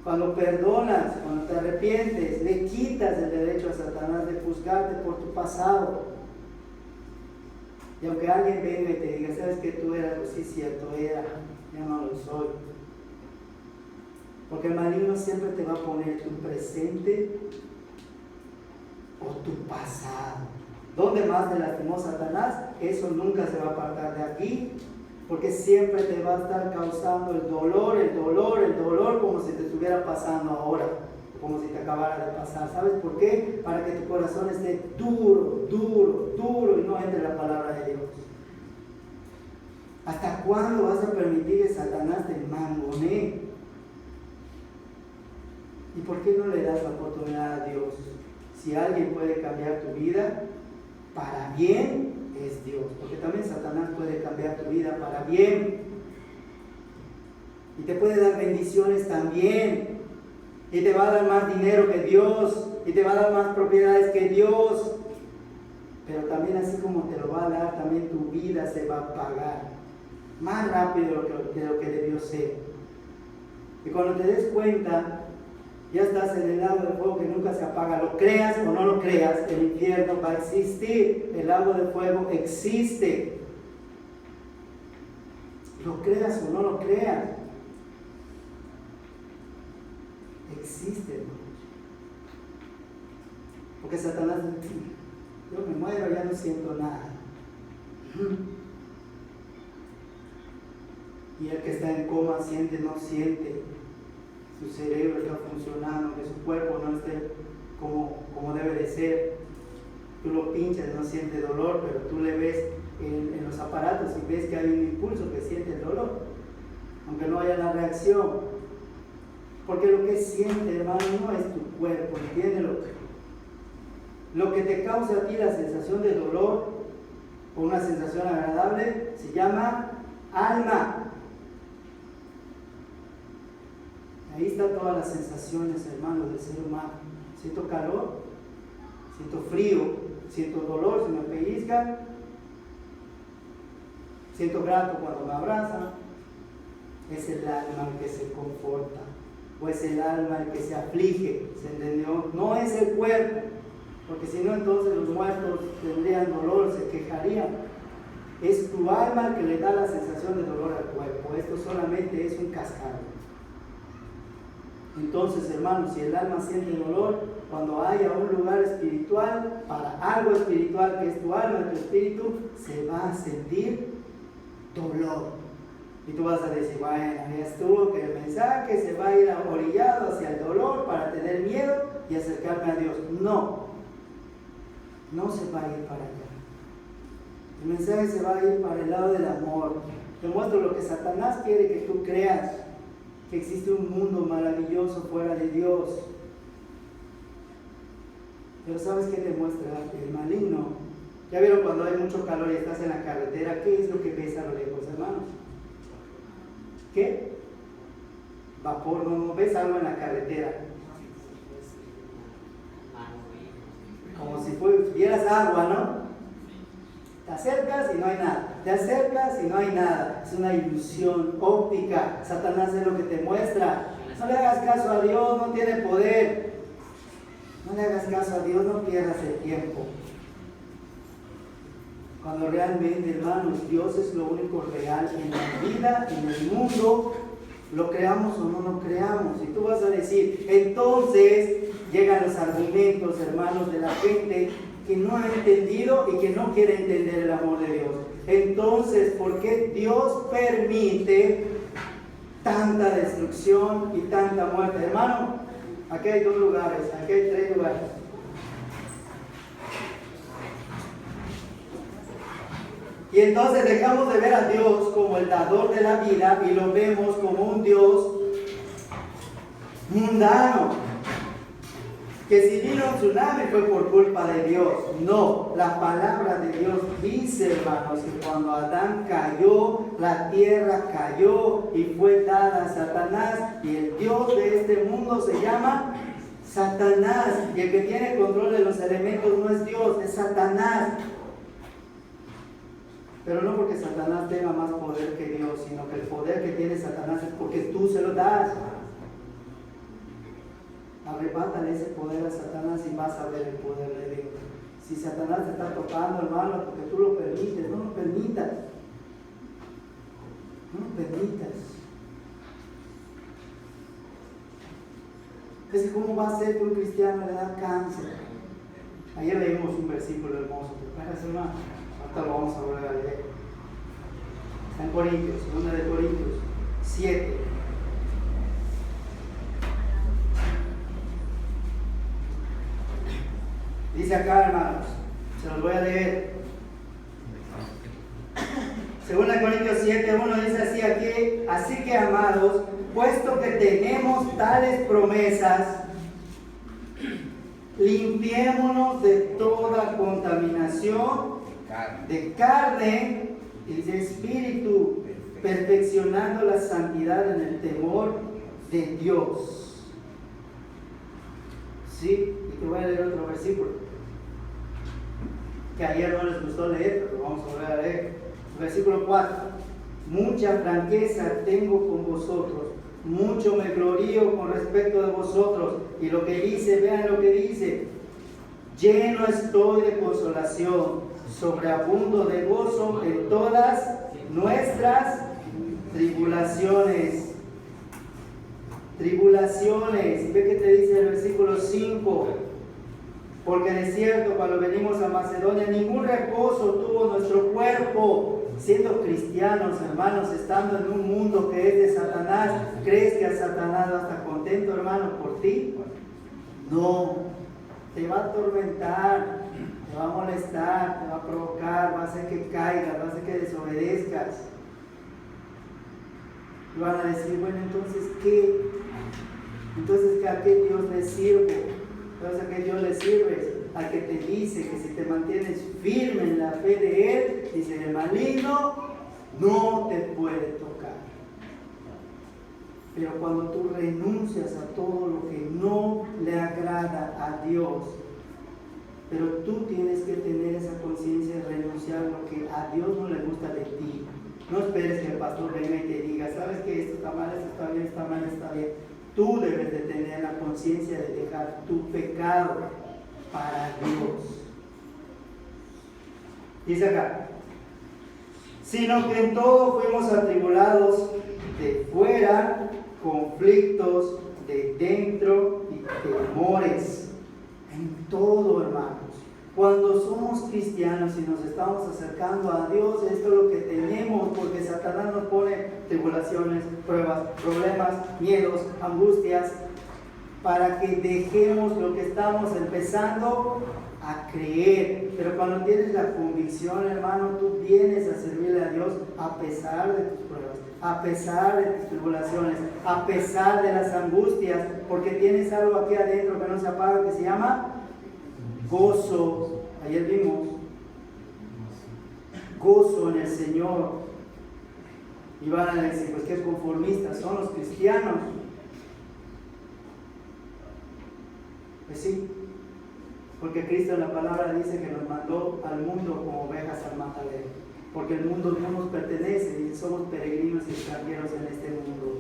Cuando perdonas, cuando te arrepientes, le quitas el derecho a Satanás de juzgarte por tu pasado. Y aunque alguien venga y te diga: ¿sabes que tú eras? Pues sí, cierto, era, ya no lo soy. Porque el maligno siempre te va a poner tu presente o tu pasado. ¿Dónde más te lastimó Satanás? Eso nunca se va a apartar de aquí, porque siempre te va a estar causando el dolor, como si te estuviera pasando ahora, como si te acabara de pasar. ¿Sabes por qué? Para que tu corazón esté duro y no entre la palabra de Dios. ¿Hasta cuándo vas a permitir que Satanás te mangonee? ¿Y por qué no le das la oportunidad a Dios? Si alguien puede cambiar tu vida para bien, es Dios. Porque también Satanás puede cambiar tu vida para bien. Y te puede dar bendiciones también. y te va a dar más dinero que Dios, y te va a dar más propiedades que Dios. Pero también así como te lo va a dar, también tu vida se va a pagar más rápido de lo que debió ser. Y cuando te des cuenta, ya estás en el lago de fuego que nunca se apaga. Lo creas o no lo creas, el infierno va a existir. El lago de fuego existe. Lo creas o no lo creas, existe, hermanos. Porque Satanás dice, yo me muero, ya no siento nada. Y el que está en coma siente, no siente. Su cerebro está funcionando, que su cuerpo no esté como debe de ser. Tú lo pinchas, no siente dolor, pero tú le ves en los aparatos y ves que hay un impulso que siente el dolor, aunque no haya la reacción. Porque lo que siente, hermano, no es tu cuerpo, entiéndelo. Lo que te causa a ti la sensación de dolor o una sensación agradable se llama alma. Ahí están todas las sensaciones, hermano, del ser humano. Siento calor, siento frío, siento dolor si me pellizcan, siento grato cuando me abrazan. Es el alma el que se conforta, o es el alma el que se aflige, ¿se entendió? No es el cuerpo, porque si no entonces los muertos tendrían dolor, se quejarían. Es tu alma el que le da la sensación de dolor al cuerpo. Esto solamente es un cascarón. Entonces, hermanos, si el alma siente dolor, cuando haya un lugar espiritual, para algo espiritual que es tu alma, tu espíritu, se va a sentir dolor. Y tú vas a decir, bueno, ya estuvo, que el mensaje se va a ir orillado hacia el dolor para tener miedo y acercarme a Dios. No, no se va a ir para allá. El mensaje se va a ir para el lado del amor. Te muestro lo que Satanás quiere que tú creas, que existe un mundo maravilloso fuera de Dios. Pero ¿sabes qué te muestra el maligno? ¿Ya vieron cuando hay mucho calor y estás en la carretera? ¿Qué es lo que ves a lo lejos, hermanos? ¿Qué? Vapor, no ves algo en la carretera. Como si vieras agua, ¿no? Te acercas y no hay nada. Te acercas y no hay nada. Es una ilusión óptica. Satanás es lo que te muestra. No le hagas caso a Dios, no tiene poder. No le hagas caso a Dios, no pierdas el tiempo. Cuando realmente, hermanos, Dios es lo único real en la vida, en el mundo, lo creamos o no lo creamos. Y tú vas a decir, entonces llegan los argumentos, hermanos, de la gente que no ha entendido y que no quiere entender el amor de Dios. Entonces, ¿por qué Dios permite tanta destrucción y tanta muerte? Hermano, aquí hay 2 lugares, aquí hay 3 lugares. Y entonces dejamos de ver a Dios como el dador de la vida y lo vemos como un Dios mundano. Que si vino un tsunami fue por culpa de Dios. No, la palabra de Dios dice, hermanos, que cuando Adán cayó, la tierra cayó y fue dada a Satanás. Y el Dios de este mundo se llama Satanás. Y el que tiene control de los elementos no es Dios, es Satanás. Pero no porque Satanás tenga más poder que Dios, sino que el poder que tiene Satanás es porque tú se lo das. Arrebátale ese poder a Satanás y vas a ver el poder de Dios. Si Satanás te está tocando, hermano, porque tú lo permites, no lo permitas. No lo permitas. Es que ¿cómo va a ser que un cristiano le da cáncer? Ayer leímos un versículo hermoso, prepárate, hermano. Ahorita lo vamos a volver a leer. Está en Corintios, 2 de Corintios 7. Dice acá, hermanos, se los voy a leer. 2 Corintios 7:1 dice así aquí: así que, amados, puesto que tenemos tales promesas, limpiémonos de toda contaminación de carne y de espíritu, perfeccionando la santidad en el temor de Dios. Sí, y te voy a leer otro versículo que ayer no les gustó leer, pero vamos a volver a leer. Versículo 4. Mucha franqueza tengo con vosotros, mucho me glorío con respecto de vosotros. Y lo que dice, vean lo que dice: lleno estoy de consolación, sobreabundo de gozo en todas nuestras tribulaciones. Tribulaciones. Ve que te dice el versículo 5. Porque de cierto, cuando venimos a Macedonia, ningún reposo tuvo nuestro cuerpo. Siendo cristianos, hermanos, estando en un mundo que es de Satanás, ¿crees que a Satanás va a estar contento, hermano, por ti? No. Te va a atormentar, te va a molestar, te va a provocar, va a hacer que caigas, va a hacer que desobedezcas. Y van a decir, bueno, entonces, ¿qué? Entonces, ¿a qué Dios le sirvo? Entonces, ¿a qué Dios le sirves? Al que te dice que si te mantienes firme en la fe de Él, dice, el maligno no te puede tocar. Pero cuando tú renuncias a todo lo que no le agrada a Dios, pero tú tienes que tener esa conciencia de renunciar a lo que a Dios no le gusta de ti. No esperes que el pastor venga y te diga, ¿sabes que esto está mal, esto está bien, está mal, está bien? Tú debes de tener la conciencia de dejar tu pecado para Dios. Dice acá, sino que en todo fuimos atribulados de fuera, conflictos de dentro y temores. En todo, hermanos. Cuando somos cristianos y nos estamos acercando a Dios, esto es lo que tenemos, porque Satanás nos pone tribulaciones, pruebas, problemas, miedos, angustias, para que dejemos lo que estamos empezando a creer. Pero cuando tienes la convicción, hermano, tú vienes a servirle a Dios a pesar de tus pruebas, a pesar de tus tribulaciones, a pesar de las angustias, porque tienes algo aquí adentro que no se apaga, que se llama gozo. Ayer vimos gozo en el Señor. Y van a decir, pues que conformistas son los cristianos. Pues sí, porque Cristo en la palabra dice que nos mandó al mundo como ovejas al matadero, porque el mundo no nos pertenece y somos peregrinos y extranjeros en este mundo.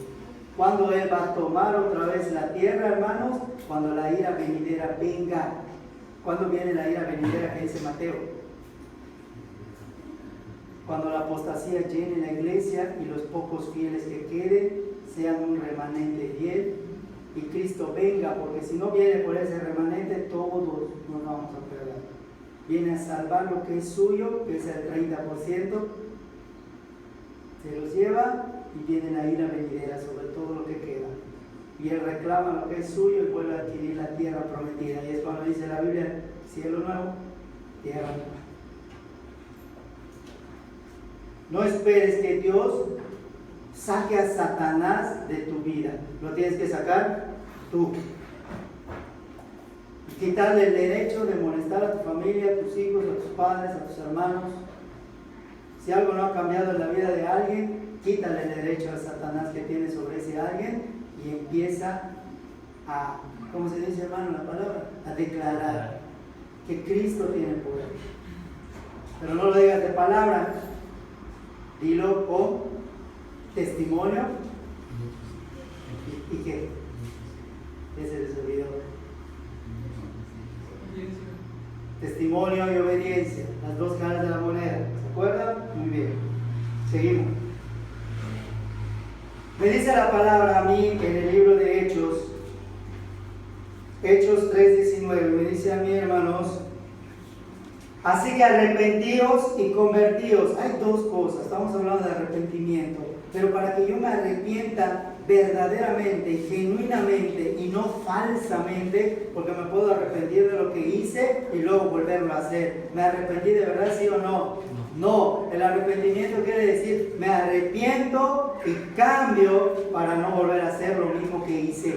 ¿Cuándo Él va a tomar otra vez la tierra, hermanos? Cuando la ira venidera venga. ¿Cuándo viene la ira venidera que dice Mateo? Cuando la apostasía llene la iglesia y los pocos fieles que queden sean un remanente fiel y Cristo venga, porque si no viene por ese remanente, todos nos vamos a perder. Viene a salvar lo que es suyo, que es el 30%, se los lleva y viene la ira venidera sobre todo lo que queda. Y Él reclama lo que es suyo y vuelve a adquirir la tierra prometida. Y es cuando dice la Biblia, cielo nuevo, tierra nueva. No esperes que Dios saque a Satanás de tu vida. Lo tienes que sacar tú. Y quitarle el derecho de molestar a tu familia, a tus hijos, a tus padres, a tus hermanos. Si algo no ha cambiado en la vida de alguien, quítale el derecho a Satanás que tiene sobre ese alguien y empieza a, ¿cómo se dice, hermano, la palabra? A declarar que Cristo tiene poder. Pero no lo digas de palabra, dilo con testimonio. ¿Y qué? ¿Qué se les olvidó? Testimonio y obediencia, las dos caras de la moneda. ¿Se acuerdan? Muy bien. Seguimos. Me dice la palabra a mí en el libro de Hechos 3:19, me dice a mí, hermanos, así que arrepentíos y convertíos. Hay dos cosas, estamos hablando de arrepentimiento, pero para que yo me arrepienta verdaderamente, genuinamente y no falsamente, porque me puedo arrepentir de lo que hice y luego volverlo a hacer. ¿Me arrepentí de verdad, sí o no? No, el arrepentimiento quiere decir me arrepiento y cambio para no volver a hacer lo mismo que hice.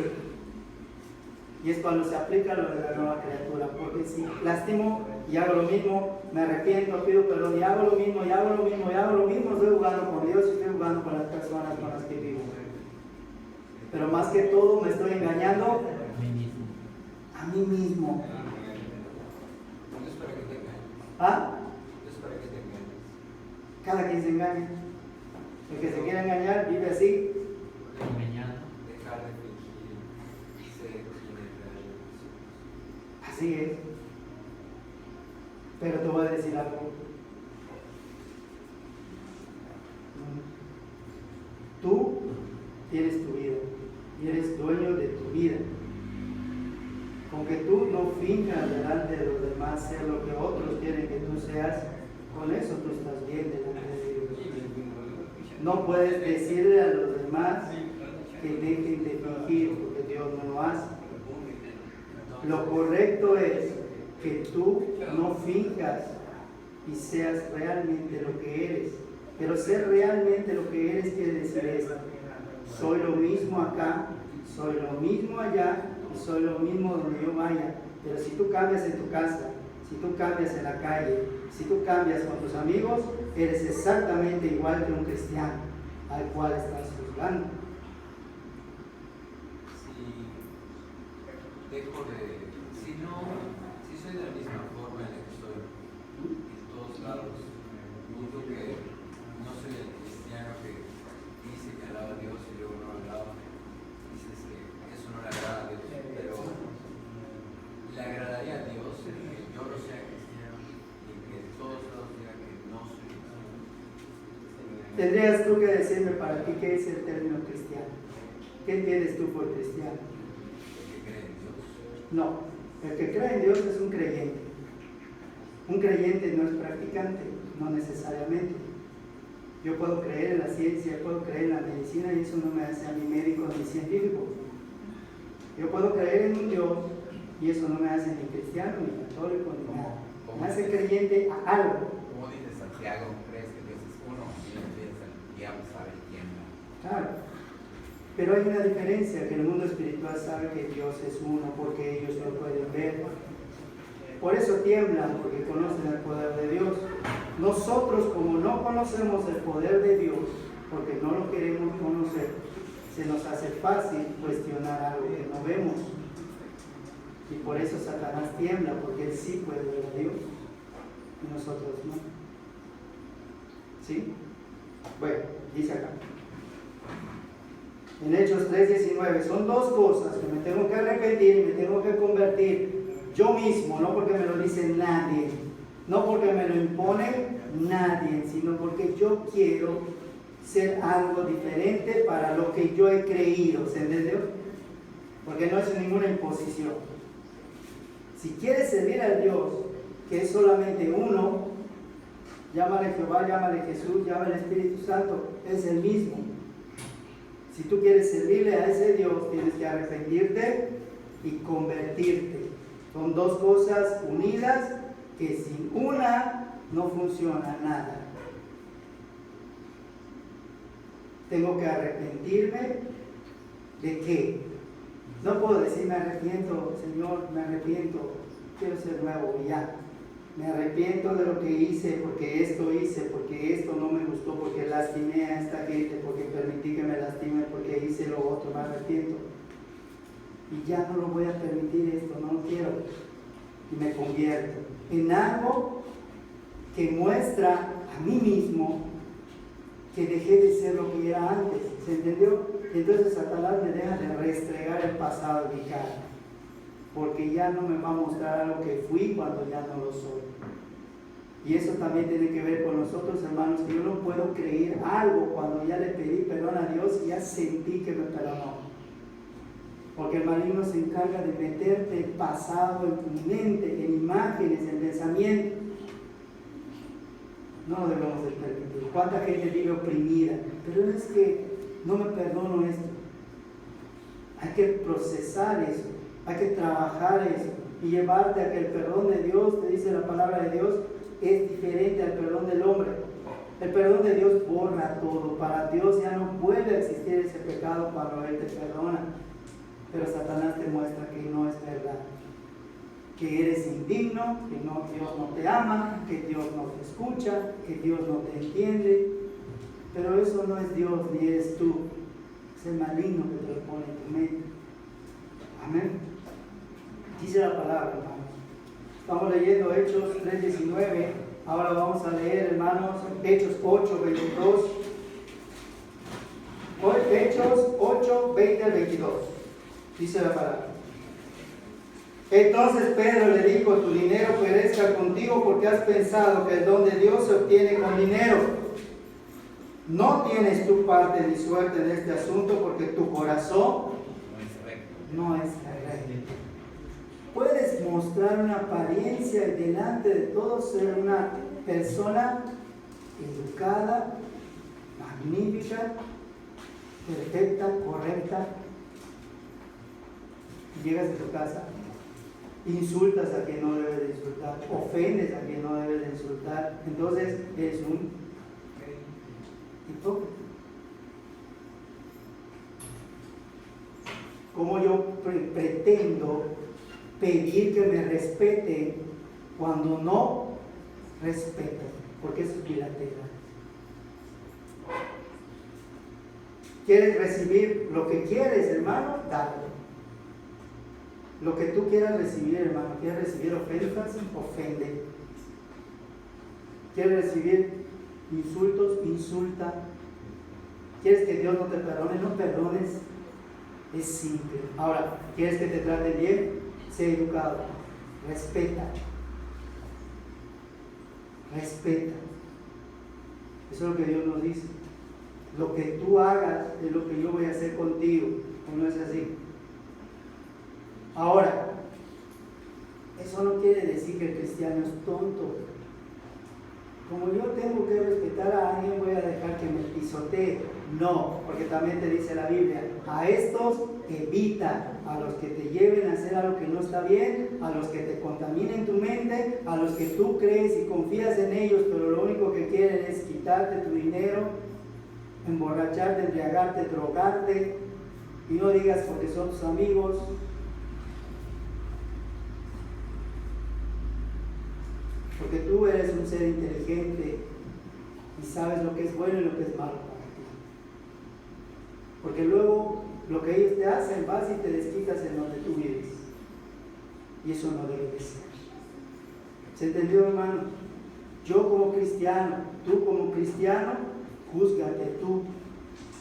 Y es cuando se aplica lo de la nueva criatura, porque si lastimo y hago lo mismo, me arrepiento, pido perdón y hago lo mismo, y hago lo mismo, y hago lo mismo, estoy jugando con Dios y estoy jugando con las personas con las que vivo. Pero más que todo me estoy engañando a a mí mismo. No es para que te engañes. ¿Ah? No es para que te engañes. Cada quien se engaña. El que se quiere engañar vive así. Dejar de fingir, ser quien es realmente. Así es. Pero te voy a decir algo. Tú tienes tu vida y eres dueño de tu vida. Con que tú no finjas delante de los demás ser lo que otros quieren que tú seas, con eso tú estás bien delante de Dios. No puedes decirle a los demás que dejen de fingir porque Dios no lo hace. Lo correcto es que tú no finjas y seas realmente lo que eres. Pero ser realmente lo que eres quiere decir esto: soy lo mismo acá, soy lo mismo allá y soy lo mismo donde yo vaya. Pero si tú cambias en tu casa, si tú cambias en la calle, si tú cambias con tus amigos, eres exactamente igual que un cristiano al cual estás juzgando. Si soy de la misma forma en la que soy en todos lados, dudo que no soy el cristiano que dice que alaba a Dios y luego no alaba. Dices que eso no le agrada a Dios, pero le agradaría a Dios que yo no sea cristiano y que en todos lados diga que no soy cristiano. Tendrías tú que decirme para ti qué es el término cristiano. ¿Qué entiendes tú por cristiano? Que cree en Dios. No, el que cree en Dios es un creyente. Un creyente no es practicante, no necesariamente. Yo puedo creer en la ciencia, puedo creer en la medicina y eso no me hace a mí médico ni científico. Yo puedo creer en un Dios y eso no me hace ni cristiano, ni católico, ni nada. Me hace creyente a algo. Como dice Santiago, crees que Dios es uno y no piensa el diablo sabe quién va. Claro. Pero hay una diferencia, que el mundo espiritual sabe que Dios es uno porque ellos lo pueden ver. Por eso tiemblan, porque conocen el poder de Dios. Nosotros, como no conocemos el poder de Dios, porque no lo queremos conocer, se nos hace fácil cuestionar algo que no vemos. Y por eso Satanás tiembla, porque él sí puede ver a Dios y nosotros no. ¿Sí? Bueno, dice acá. En Hechos 3:19, son dos cosas: que me tengo que arrepentir y me tengo que convertir yo mismo, no porque me lo dice nadie, no porque me lo impone nadie, sino porque yo quiero ser algo diferente para lo que yo he creído. ¿Se entendió? Porque no es ninguna imposición. Si quieres servir a Dios, que es solamente uno, llámale Jehová, llámale Jesús, llámale Espíritu Santo, es el mismo. Si tú quieres servirle a ese Dios, tienes que arrepentirte y convertirte. Son dos cosas unidas que sin una no funciona nada. Tengo que arrepentirme ¿de qué? No puedo decir me arrepiento, Señor, me arrepiento, quiero ser nuevo y ya. Me arrepiento de lo que hice, porque esto no me gustó, porque lastimé a esta gente, porque permití que me lastime, porque hice lo otro, me arrepiento. Y ya no lo voy a permitir esto, no lo quiero. Y me convierto en algo que muestra a mí mismo que dejé de ser lo que era antes. ¿Se entendió? Entonces Satanás me deja de restregar el pasado en mi cara, porque ya no me va a mostrar algo que fui cuando ya no lo soy. Y eso también tiene que ver con nosotros, hermanos, que yo no puedo creer algo cuando ya le pedí perdón a Dios y ya sentí que me perdonó. Porque el maligno se encarga de meterte el pasado en tu mente, en imágenes, en pensamientos. No lo debemos de permitir. ¿Cuánta gente vive oprimida? Pero es que no me perdono esto. Hay que procesar eso. Hay que trabajar eso y llevarte a que el perdón de Dios, te dice la palabra de Dios, es diferente al perdón del hombre. El perdón de Dios borra todo. Para Dios ya no puede existir ese pecado cuando Él te perdona. Pero Satanás te muestra que no es verdad. Que eres indigno, que Dios no te ama, que Dios no te escucha, que Dios no te entiende. Pero eso no es Dios ni eres tú. Es el maligno que te lo pone en tu mente. Amén. Dice la palabra, hermanos. Estamos leyendo Hechos 3:19. Ahora vamos a leer, hermanos, Hechos 8:22. Hoy, Hechos 8:20-22. Dice la palabra. Entonces Pedro le dijo: tu dinero perezca contigo, porque has pensado que el don de Dios se obtiene con dinero. No tienes tu parte ni suerte en este asunto, porque tu corazón no es recto. Puedes mostrar una apariencia y delante de todos ser una persona educada, magnífica, perfecta, correcta. Llegas a tu casa, insultas a quien no debes de insultar, ofendes a quien no debes de insultar, entonces eres un hipócrita. ¿Cómo yo pretendo pedir que me respete cuando no respeto? Porque eso es bilateral. ¿Quieres recibir lo que quieres, hermano? Dalo. Lo que tú quieras recibir, hermano. ¿Quieres recibir ofensas? Ofende. ¿Quieres recibir insultos? Insulta. ¿Quieres que Dios no te perdone? No perdones. Es simple. Ahora, ¿quieres que te traten bien? Sé educado. Respeta. Respeta. Eso es lo que Dios nos dice. Lo que tú hagas es lo que yo voy a hacer contigo. ¿O no es así? Ahora, eso no quiere decir que el cristiano es tonto. Como yo tengo que respetar a alguien, voy a dejar que me pisotee. No, porque también te dice la Biblia: a estos evita, a los que te lleven a hacer algo que no está bien, a los que te contaminen tu mente, a los que tú crees y confías en ellos, pero lo único que quieren es quitarte tu dinero, emborracharte, embriagarte, drogarte, y no digas porque son tus amigos. Porque tú eres un ser inteligente y sabes lo que es bueno y lo que es malo para ti. Porque luego lo que ellos te hacen, vas y te desquitas en donde tú vives. Y eso no debe de ser. ¿Se entendió, hermano? Yo como cristiano, tú como cristiano, júzgate tú.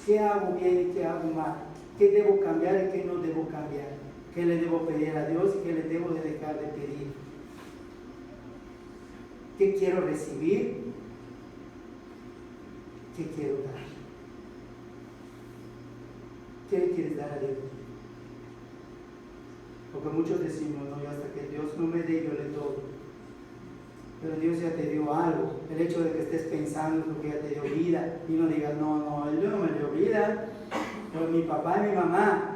¿Qué hago bien y qué hago mal? ¿Qué debo cambiar y qué no debo cambiar? ¿Qué le debo pedir a Dios y qué le debo de dejar de pedir? ¿Qué quiero recibir? ¿Qué quiero dar? ¿Qué le quieres dar a Dios? Porque muchos decimos: no, yo hasta que Dios no me dé, yo le doy. Pero Dios ya te dio algo. El hecho de que estés pensando es porque ya te dio vida. Y no digas: no, Él no me dio vida, pero mi papá y mi mamá.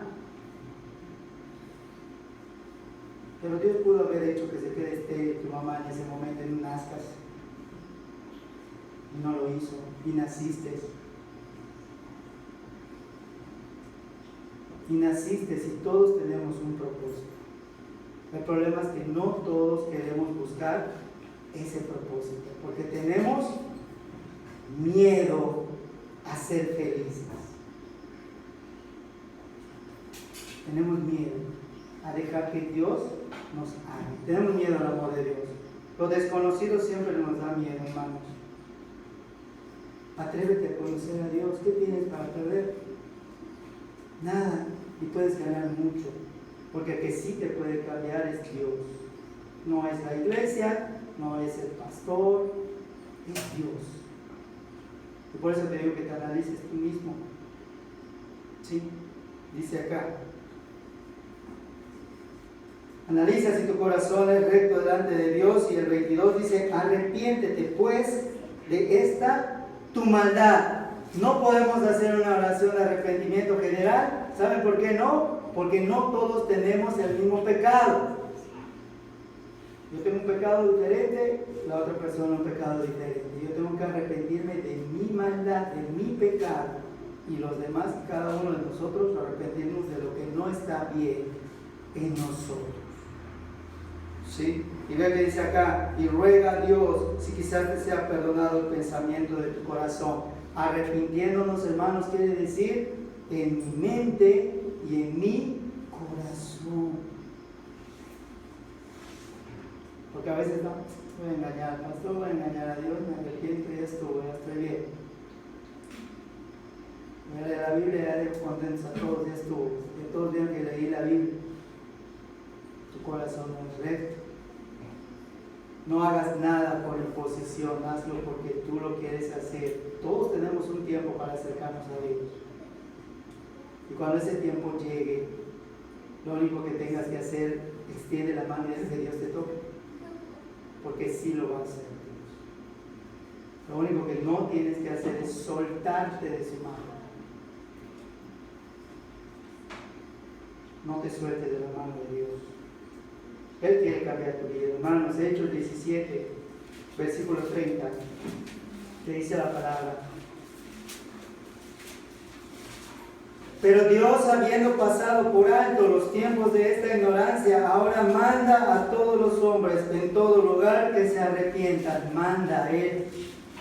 Pero Dios pudo haber hecho que se quede estéril tu mamá en ese momento y no nazcas. Y no lo hizo. Y naciste. Y naciste, y todos tenemos un propósito. El problema es que no todos queremos buscar ese propósito, porque tenemos miedo a ser felices. Tenemos miedo a dejar que Dios nos ame. Tenemos miedo al amor de Dios. Lo desconocido siempre nos da miedo, hermanos. Atrévete a conocer a Dios. ¿Qué tienes para perder? Nada. Y puedes ganar mucho. Porque el que sí te puede cambiar es Dios. No es la iglesia, no es el pastor, es Dios. Y por eso te digo que te analices tú mismo. ¿Sí? Dice acá: analiza si tu corazón es recto delante de Dios. Y el 22 dice: arrepiéntete pues de esta tu maldad. No podemos hacer una oración de arrepentimiento general. ¿Saben por qué no? Porque no todos tenemos el mismo pecado. Yo tengo un pecado diferente, la otra persona un pecado diferente. Yo tengo que arrepentirme de mi maldad, de mi pecado. Y los demás, cada uno de nosotros, arrepentirnos de lo que no está bien en nosotros. ¿Sí? Y ve que dice acá: y ruega a Dios si quizás te sea perdonado el pensamiento de tu corazón. Arrepintiéndonos, hermanos, quiere decir en mi mente y en mi corazón. Porque a veces no, voy a engañar al pastor, voy a engañar a Dios, me arrepiento y ya estoy bien. Voy a leer la Biblia, ya dejo contentos a todos, ya estuvo. Que todos vean que leí la Biblia. Tu corazón no es recto. No hagas nada por imposición, hazlo porque tú lo quieres hacer. Todos tenemos un tiempo para acercarnos a Dios. Y cuando ese tiempo llegue, lo único que tengas que hacer, extiende la mano y deja que Dios te toque. Porque sí lo va a hacer Dios. Lo único que no tienes que hacer es soltarte de su mano. No te sueltes de la mano de Dios. Él quiere cambiar tu vida. Hermanos, Hechos 17, versículo 30, que dice la palabra. Pero Dios, habiendo pasado por alto los tiempos de esta ignorancia, ahora manda a todos los hombres en todo lugar que se arrepientan. Manda a Él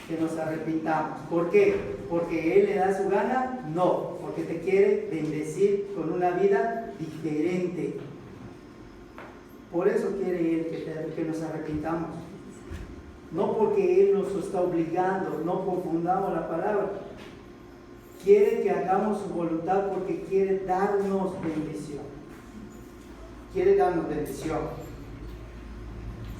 que nos arrepintamos. ¿Por qué? ¿Porque Él le da su gana? No, porque te quiere bendecir con una vida diferente. Por eso quiere Él que nos arrepintamos. No porque Él nos está obligando, no confundamos la palabra. Quiere que hagamos su voluntad porque quiere darnos bendición. Quiere darnos bendición.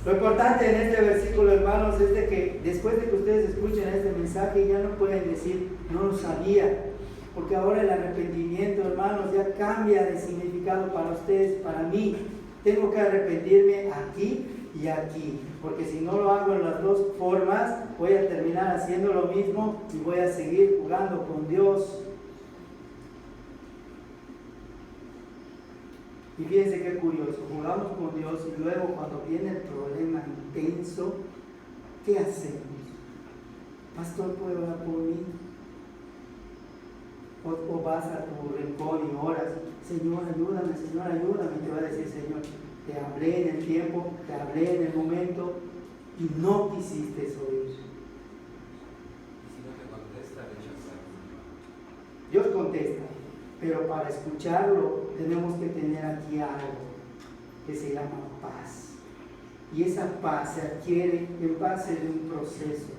Lo importante en este versículo, hermanos, es de que después de que ustedes escuchen este mensaje ya no pueden decir, no lo sabía. Porque ahora el arrepentimiento, hermanos, ya cambia de significado para ustedes, para mí. Tengo que arrepentirme aquí y aquí, porque si no lo hago en las dos formas, voy a terminar haciendo lo mismo y voy a seguir jugando con Dios. Y fíjense qué curioso, jugamos con Dios y luego cuando viene el problema intenso, ¿qué hacemos? Pastor, ¿puede orar por mí? O vas a tu rincón y oras, Señor, ayúdame, y te va a decir, Señor, te hablé en el tiempo, te hablé en el momento y no quisiste oír. Y si no te contesta, rechazar. Dios contesta, pero para escucharlo tenemos que tener aquí algo que se llama paz. Y esa paz se adquiere en base de un proceso.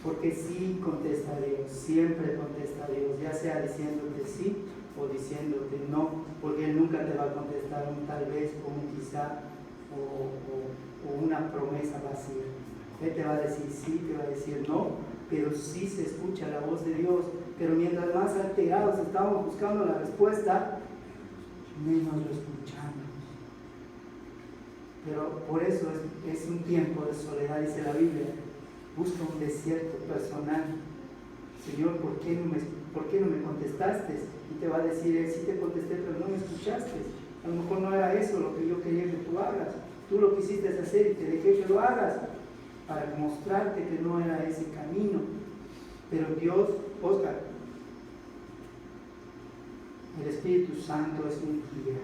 Porque sí contesta a Dios, siempre contesta a Dios, ya sea diciéndote sí o diciéndote no, porque Él nunca te va a contestar un tal vez o un quizá o una promesa vacía. Él te va a decir sí, te va a decir no, pero sí se escucha la voz de Dios. Pero mientras más alterados estamos buscando la respuesta, menos lo escuchamos. Pero por eso es un tiempo de soledad, dice la Biblia. Busca un desierto personal. Señor, ¿por qué no me contestaste? Y te va a decir Él, sí te contesté, pero no me escuchaste. A lo mejor no era eso lo que yo quería que tú hagas. Tú lo quisiste hacer y te dejé que lo hagas para mostrarte que no era ese camino. Pero Dios, Oscar, el Espíritu Santo es un guía.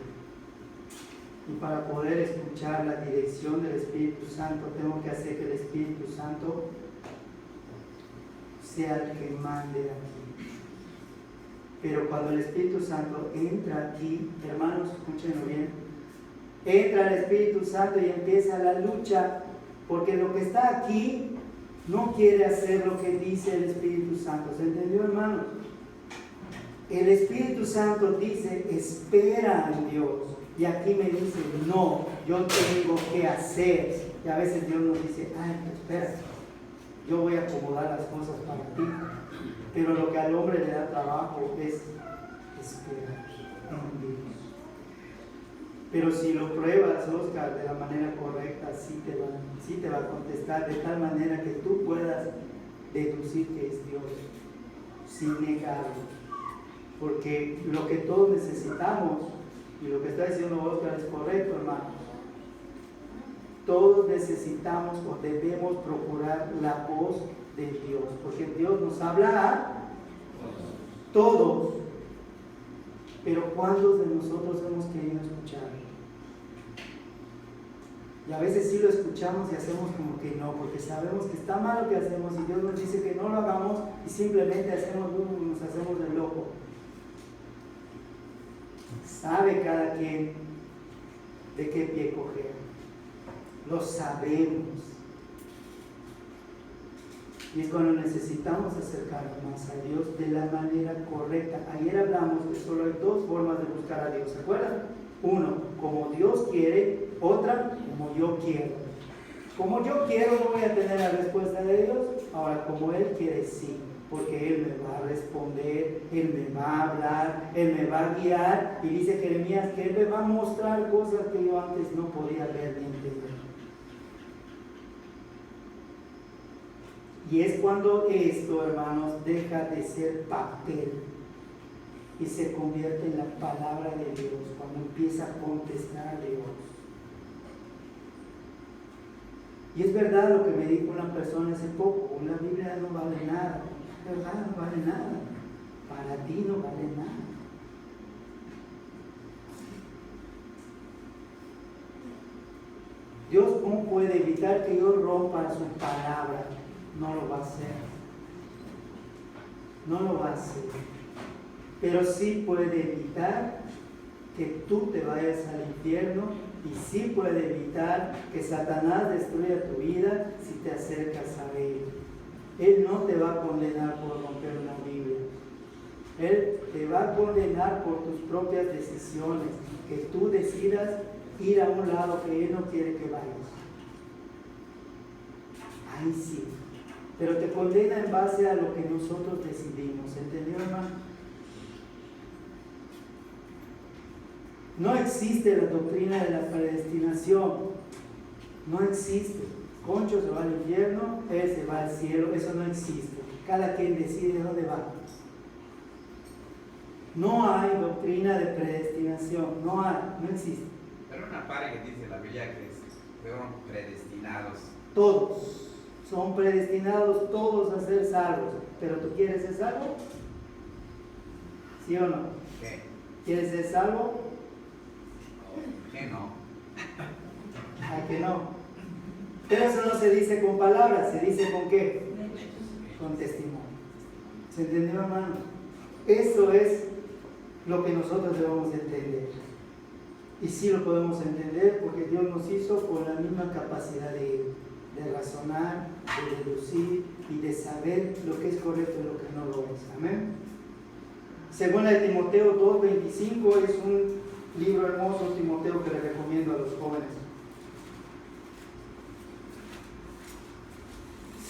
Y para poder escuchar la dirección del Espíritu Santo, tengo que hacer que el Espíritu Santo sea el que mande aquí. Pero cuando el Espíritu Santo entra aquí, hermanos, escúchenlo bien, entra el Espíritu Santo y empieza la lucha, porque lo que está aquí no quiere hacer lo que dice el Espíritu Santo. ¿Se entendió, hermanos? El Espíritu Santo dice, espera en Dios. Y aquí me dice, no, yo tengo que hacer. Y a veces Dios nos dice, ay, espera, yo voy a acomodar las cosas para ti. Pero lo que al hombre le da trabajo es esperar en Dios. Pero si lo pruebas, Oscar, de la manera correcta, sí te va a contestar de tal manera que tú puedas deducir que es Dios, sin negarlo. Porque lo que todos necesitamos, y lo que está diciendo Oscar es correcto, hermano. Todos necesitamos o debemos procurar la voz de Dios, porque Dios nos habla a todos. Pero ¿cuántos de nosotros hemos querido escuchar? Y a veces sí lo escuchamos y hacemos como que no, porque sabemos que está mal lo que hacemos y Dios nos dice que no lo hagamos y simplemente nos hacemos de loco. Sabe cada quien de qué pie coger. lo sabemos. Y es cuando necesitamos acercarnos más a Dios de la manera correcta. Ayer hablamos que solo hay dos formas de buscar a Dios, ¿se acuerdan? Uno, como Dios quiere; otra, como yo quiero. Como yo quiero no voy a tener la respuesta de Dios. Ahora, como Él quiere, sí, porque Él me va a responder, Él me va a hablar, Él me va a guiar. Y dice Jeremías que Él me va a mostrar cosas que yo antes no podía ver ni entender. Y es cuando esto, hermanos, deja de ser papel y se convierte en la palabra de Dios, cuando empieza a contestar a Dios. Y es verdad lo que me dijo una persona hace poco: la Biblia no vale nada. Es verdad, no vale nada. Para ti no vale nada. Dios, ¿cómo puede evitar que yo rompa su palabra? No lo va a hacer. No lo va a hacer. Pero sí puede evitar que tú te vayas al infierno, y sí puede evitar que Satanás destruya tu vida si te acercas a Él. Él no te va a condenar por romper una Biblia. Él te va a condenar por tus propias decisiones, que tú decidas ir a un lado que Él no quiere que vayas. Ahí sí. Pero te condena en base a lo que nosotros decidimos. ¿Entendió, hermano? No existe la doctrina de la predestinación. No existe. Concho se va al infierno, él se va al cielo. Eso no existe. Cada quien decide dónde va. No hay doctrina de predestinación. No hay, no existe. Pero una parte que dice la Biblia que fueron predestinados. Todos son predestinados, todos a ser salvos. ¿Pero tú quieres ser salvo? ¿Sí o no? ¿Qué? ¿Quieres ser salvo? ¿Qué no? ¿A que no? Pero eso no se dice con palabras, se dice con ¿qué? Con testimonio. ¿Se entendió, hermano? Eso es lo que nosotros debemos entender. Y sí lo podemos entender porque Dios nos hizo con la misma capacidad de razonar, de deducir y de saber lo que es correcto y lo que no lo es. Amén. Segunda de Timoteo 2:25 es un libro hermoso, Timoteo, que le recomiendo a los jóvenes.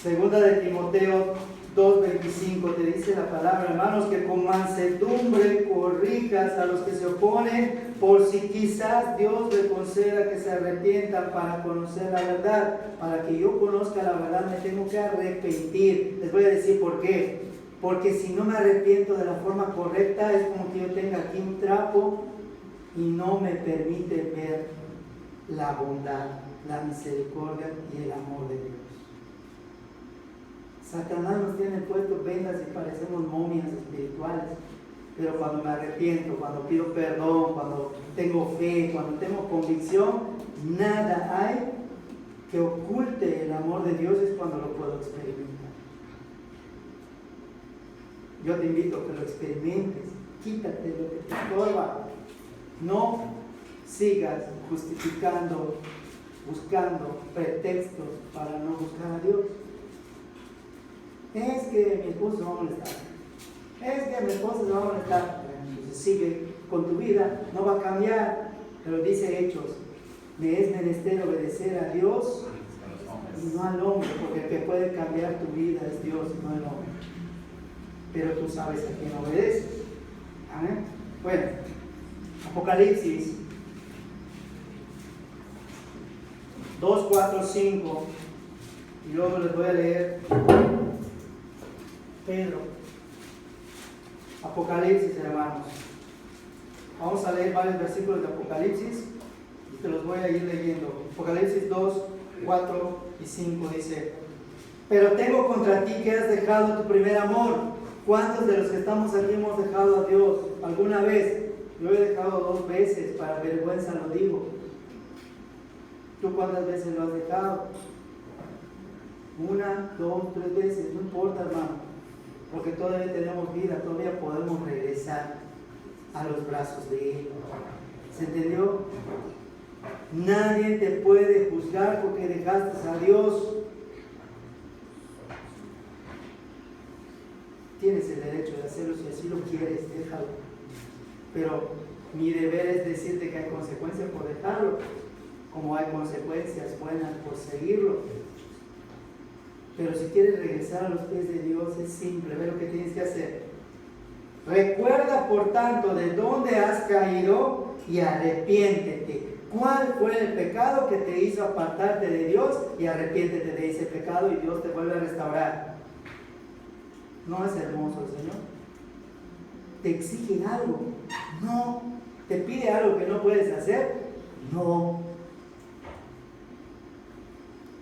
Segunda de Timoteo 2:25 te dice la palabra, hermanos, que con mansedumbre corrijas a los que se oponen, por si quizás Dios le conceda que se arrepientan para conocer la verdad. Para que yo conozca la verdad me tengo que arrepentir. Les voy a decir por qué. Porque si no me arrepiento de la forma correcta, es como que yo tenga aquí un trapo y no me permite ver la bondad, la misericordia y el amor de Dios. Satanás nos tiene puestos vendas y parecemos momias espirituales, pero cuando me arrepiento, cuando pido perdón, cuando tengo fe, cuando tengo convicción, nada hay que oculte el amor de Dios. Es cuando lo puedo experimentar. Yo te invito a que lo experimentes. Quítate lo que te estorba. No sigas justificando, buscando pretextos para no buscar a Dios. Es que mi esposo se va a molestar. Es que mi esposo se va a molestar. Entonces sigue con tu vida, no va a cambiar. Pero dice Hechos, me es menester obedecer a Dios y no al hombre, porque el que puede cambiar tu vida es Dios, no el hombre. Pero tú sabes a quién obedeces. Amén. Bueno, Apocalipsis 2, 4, 5, y luego les voy a leer Pedro. Apocalipsis, hermanos. Vamos a leer varios versículos de Apocalipsis y te los voy a ir leyendo. Apocalipsis 2, 4 y 5 dice: pero tengo contra ti que has dejado tu primer amor. ¿Cuántos de los que estamos aquí hemos dejado a Dios alguna vez? Yo he dejado 2 veces, para vergüenza lo digo. ¿Tú cuántas veces lo has dejado? 1, 2, 3 veces, no importa, hermano, porque todavía tenemos vida, todavía podemos regresar a los brazos de Él. ¿Se entendió? Nadie te puede juzgar porque dejaste a Dios. Tienes el derecho de hacerlo si así lo quieres, déjalo. Pero mi deber es decirte que hay consecuencias por dejarlo, como hay consecuencias buenas por seguirlo. Pero si quieres regresar a los pies de Dios, es simple, ve lo que tienes que hacer. Recuerda, por tanto, de dónde has caído y arrepiéntete. ¿Cuál fue el pecado que te hizo apartarte de Dios? Y arrepiéntete de ese pecado y Dios te vuelve a restaurar. ¿No es hermoso el Señor? ¿Te exige algo? No. ¿Te pide algo que no puedes hacer? No.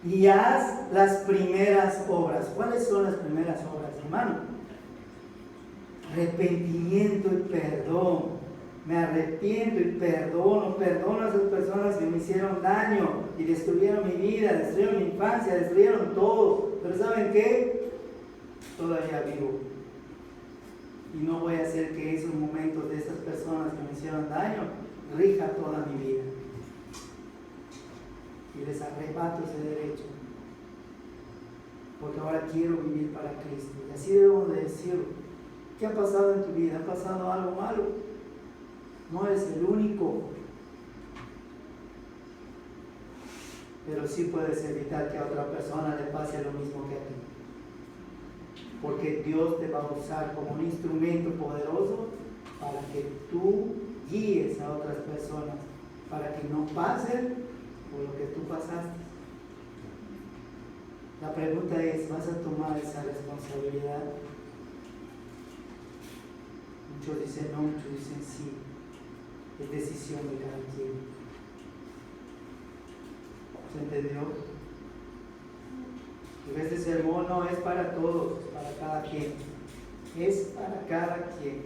Y haz las primeras obras. ¿Cuáles son las primeras obras, hermano? Arrepentimiento y perdón. Me arrepiento y perdono a esas personas que me hicieron daño y destruyeron mi vida, destruyeron mi infancia, destruyeron todo. Pero ¿saben qué? Todavía vivo. Y no voy a hacer que esos momentos de esas personas que me hicieron daño rija toda mi vida. Y les arrebato ese derecho. Porque ahora quiero vivir para Cristo. Y así debemos de decirlo. ¿Qué ha pasado en tu vida? ¿Ha pasado algo malo? No eres el único. Pero sí puedes evitar que a otra persona le pase lo mismo que a ti. Porque Dios te va a usar como un instrumento poderoso para que tú guíes a otras personas, para que no pasen por lo que tú pasaste. La pregunta es, ¿vas a tomar esa responsabilidad? Muchos dicen no, muchos dicen sí. Es decisión de cada quien. ¿Se entendió? Y este sermón no es para todos, es para cada quien. Es para cada quien.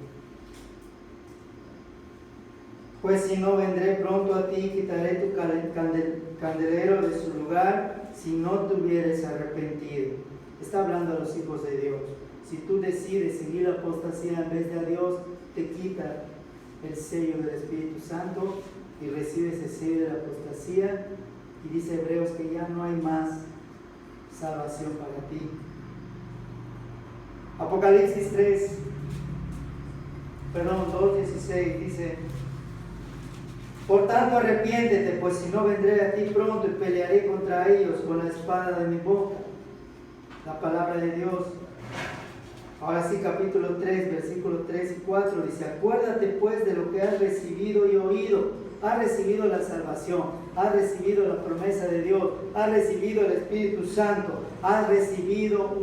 Pues si no, vendré pronto a ti y quitaré tu candelero de su lugar si no te hubieres arrepentido. Está hablando a los hijos de Dios. Si tú decides seguir la apostasía en vez de a Dios, te quita el sello del Espíritu Santo y recibes el sello de la apostasía. Y dice Hebreos que ya no hay más salvación para ti. Apocalipsis 2:16 dice: por tanto arrepiéntete, pues si no vendré a ti pronto y pelearé contra ellos con la espada de mi boca. La palabra de Dios. Ahora sí, capítulo 3, versículos 3 y 4 dice: acuérdate pues de lo que has recibido y oído. Has recibido la salvación, has recibido la promesa de Dios, has recibido el Espíritu Santo, has recibido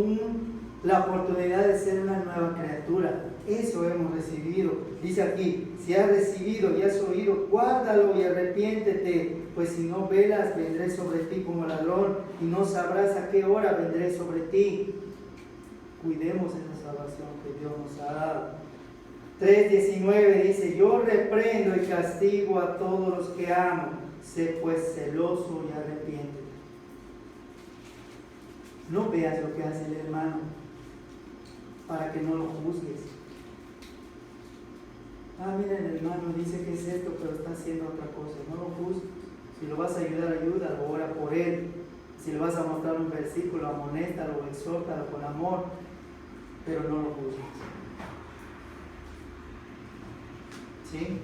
la oportunidad de ser una nueva criatura. Eso hemos recibido. Dice aquí: si has recibido y has oído, guárdalo y arrepiéntete, pues si no velas, vendré sobre ti como ladrón y no sabrás a qué hora vendré sobre ti. Cuidemos esa salvación que Dios nos ha dado. 3:19 dice: yo reprendo y castigo a todos los que amo, sé pues celoso y arrepiéntete. No veas lo que hace el hermano para que no lo juzgues. Mira, el hermano dice que es esto, pero está haciendo otra cosa. No lo juzgues. Si lo vas a ayudar, ayúdalo, ora por él. Si le vas a mostrar un versículo, amonéstalo, exhórtalo con amor, pero no lo juzgues. ¿Sí?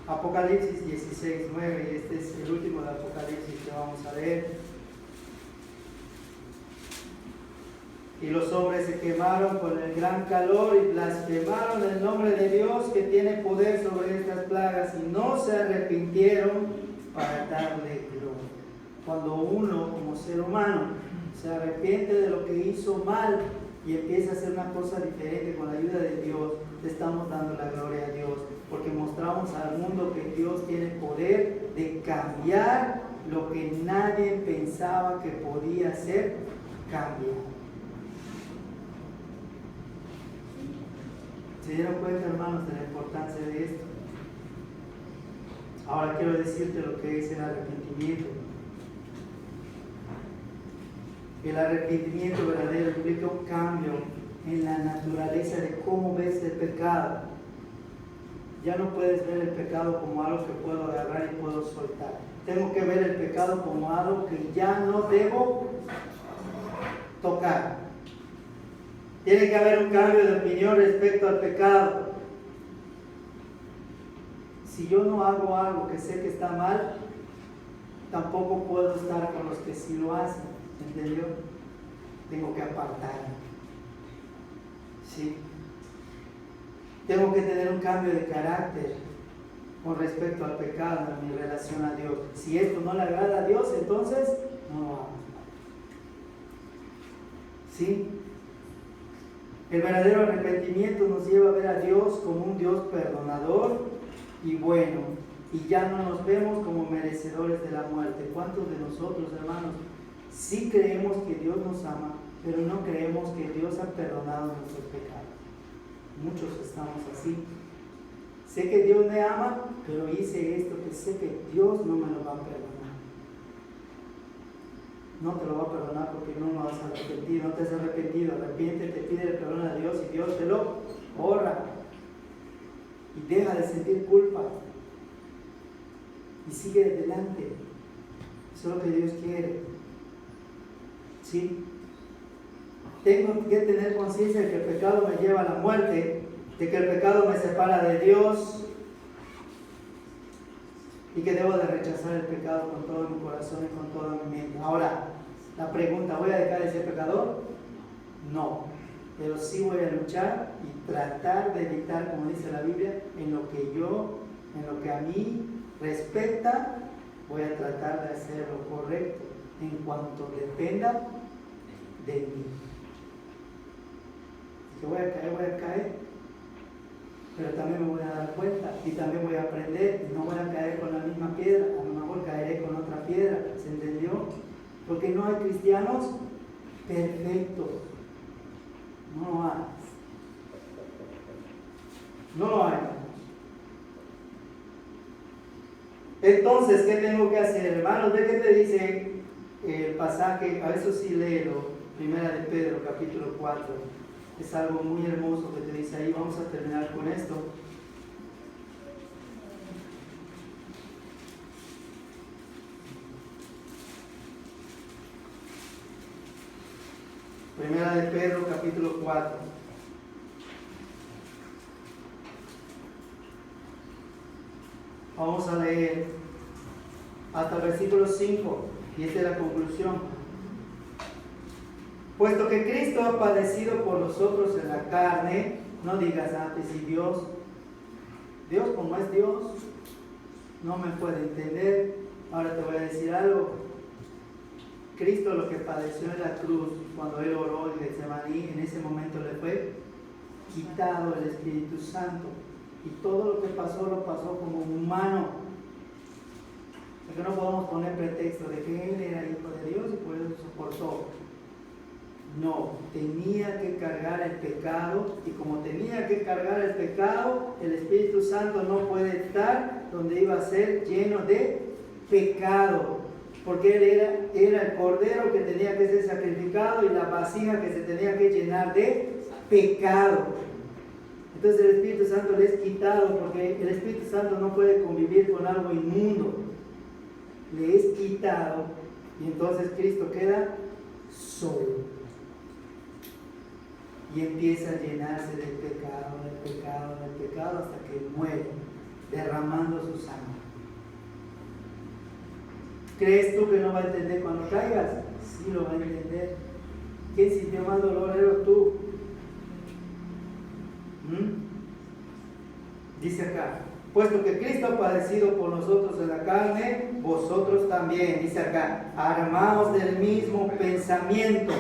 Apocalipsis 16:9, y este es el último de Apocalipsis que vamos a leer. Y los hombres se quemaron con el gran calor y blasfemaron el nombre de Dios que tiene poder sobre estas plagas y no se arrepintieron para darle gloria. Cuando uno como ser humano se arrepiente de lo que hizo mal y empieza a hacer una cosa diferente con la ayuda de Dios, le estamos dando la gloria a Dios, porque mostramos al mundo que Dios tiene poder de cambiar lo que nadie pensaba que podía hacer, cambia. ¿Se dieron cuenta, hermanos, de la importancia de esto? Ahora quiero decirte lo que es el arrepentimiento. El arrepentimiento verdadero implica un cambio en la naturaleza de cómo ves el pecado. Ya no puedes ver el pecado como algo que puedo agarrar y puedo soltar. Tengo que ver el pecado como algo que ya no debo tocar. Tiene que haber un cambio de opinión respecto al pecado. Si yo no hago algo que sé que está mal, tampoco puedo estar con los que sí lo hacen. ¿Entendió? Tengo que apartarme. ¿Sí? Tengo que tener un cambio de carácter con respecto al pecado en mi relación a Dios. Si esto no le agrada a Dios, entonces no lo hago. ¿Sí? El verdadero arrepentimiento nos lleva a ver a Dios como un Dios perdonador y bueno, y ya no nos vemos como merecedores de la muerte. ¿Cuántos de nosotros, hermanos, sí creemos que Dios nos ama, pero no creemos que Dios ha perdonado nuestros pecados? Muchos estamos así. Sé que Dios me ama, pero hice esto que sé que Dios no me lo va a perdonar. No te lo va a perdonar porque no lo has arrepentido, no te has arrepentido. Arrepiéntete, pide el perdón a Dios y Dios te lo borra. Y deja de sentir culpa. Y sigue adelante. Eso es lo que Dios quiere. ¿Sí? Tengo que tener conciencia de que el pecado me lleva a la muerte, de que el pecado me separa de Dios y que debo de rechazar el pecado con todo mi corazón y con toda mi mente. Ahora, la pregunta, ¿voy a dejar de ser pecador? No, pero sí voy a luchar y tratar de evitar, como dice la Biblia, en lo que a mí respecta, voy a tratar de hacer lo correcto en cuanto dependa de mí. Si voy a caer, pero también me voy a dar cuenta y también voy a aprender y no voy a caer con la misma piedra, a lo mejor caeré con otra piedra, ¿se entendió? Porque no hay cristianos perfectos, no lo hay. No lo hay. Entonces, ¿qué tengo que hacer, hermanos? ¿Ve qué te dice el pasaje? A eso sí léelo, Primera de Pedro, capítulo 4. Es algo muy hermoso que te dice ahí. Vamos a terminar con esto. Primera de Pedro, capítulo 4. Vamos a leer hasta el versículo 5 y esta es la conclusión. Puesto que Cristo ha padecido por nosotros en la carne, no digas antes, y Dios como es Dios, no me puede entender. Ahora te voy a decir algo. Cristo lo que padeció en la cruz, cuando Él oró en Getsemaní, en ese momento le fue quitado el Espíritu Santo. Y todo lo que pasó, lo pasó como humano. Porque no podemos poner pretexto de que Él era hijo de Dios y por eso soportó. No, tenía que cargar el pecado, y como tenía que cargar el pecado, el Espíritu Santo no puede estar donde iba a ser lleno de pecado, porque Él era el cordero que tenía que ser sacrificado y la vasija que se tenía que llenar de pecado. Entonces el Espíritu Santo le es quitado, porque el Espíritu Santo no puede convivir con algo inmundo. Le es quitado y entonces Cristo queda solo. Y empieza a llenarse del pecado, hasta que muere, derramando su sangre. ¿Crees tú que no va a entender cuando caigas? Sí lo va a entender. ¿Quién sintió más dolor eres tú? Dice acá, puesto que Cristo ha padecido por nosotros en la carne, vosotros también, dice acá, armaos del mismo pensamiento.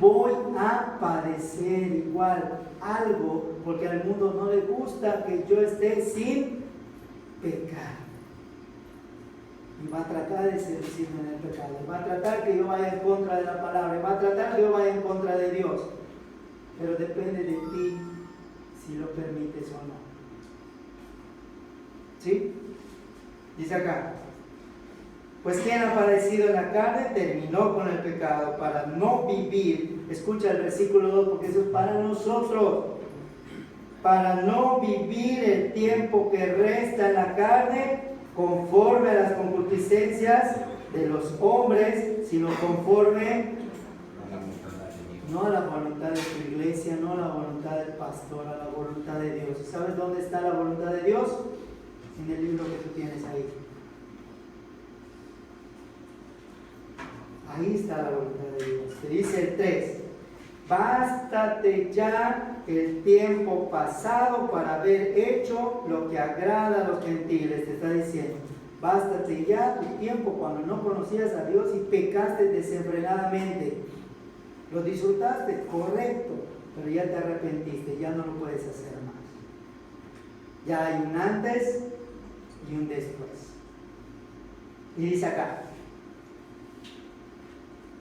Voy a padecer igual algo, porque al mundo no le gusta que yo esté sin pecar. Y va a tratar de seducirme en el pecado, va a tratar que yo vaya en contra de la palabra, va a tratar que yo vaya en contra de Dios. Pero depende de ti si lo permites o no. ¿Sí? Dice acá, pues quien ha padecido en la carne terminó con el pecado para no vivir. Escucha el versículo 2 porque eso es para nosotros. para no vivir el tiempo que resta en la carne conforme a las concupiscencias de los hombres, sino conforme no a la voluntad de tu iglesia, no a la voluntad del pastor, a la voluntad de Dios. ¿Y sabes dónde está la voluntad de Dios? En el libro que tú tienes ahí. Ahí está la voluntad de Dios. Te dice el 3. Bástate ya el tiempo pasado para haber hecho lo que agrada a los gentiles. Te está diciendo, bástate ya tu tiempo cuando no conocías a Dios y pecaste desenfrenadamente. Lo disfrutaste, correcto, pero ya te arrepentiste, ya no lo puedes hacer más. Ya hay un antes y un después. Y dice acá,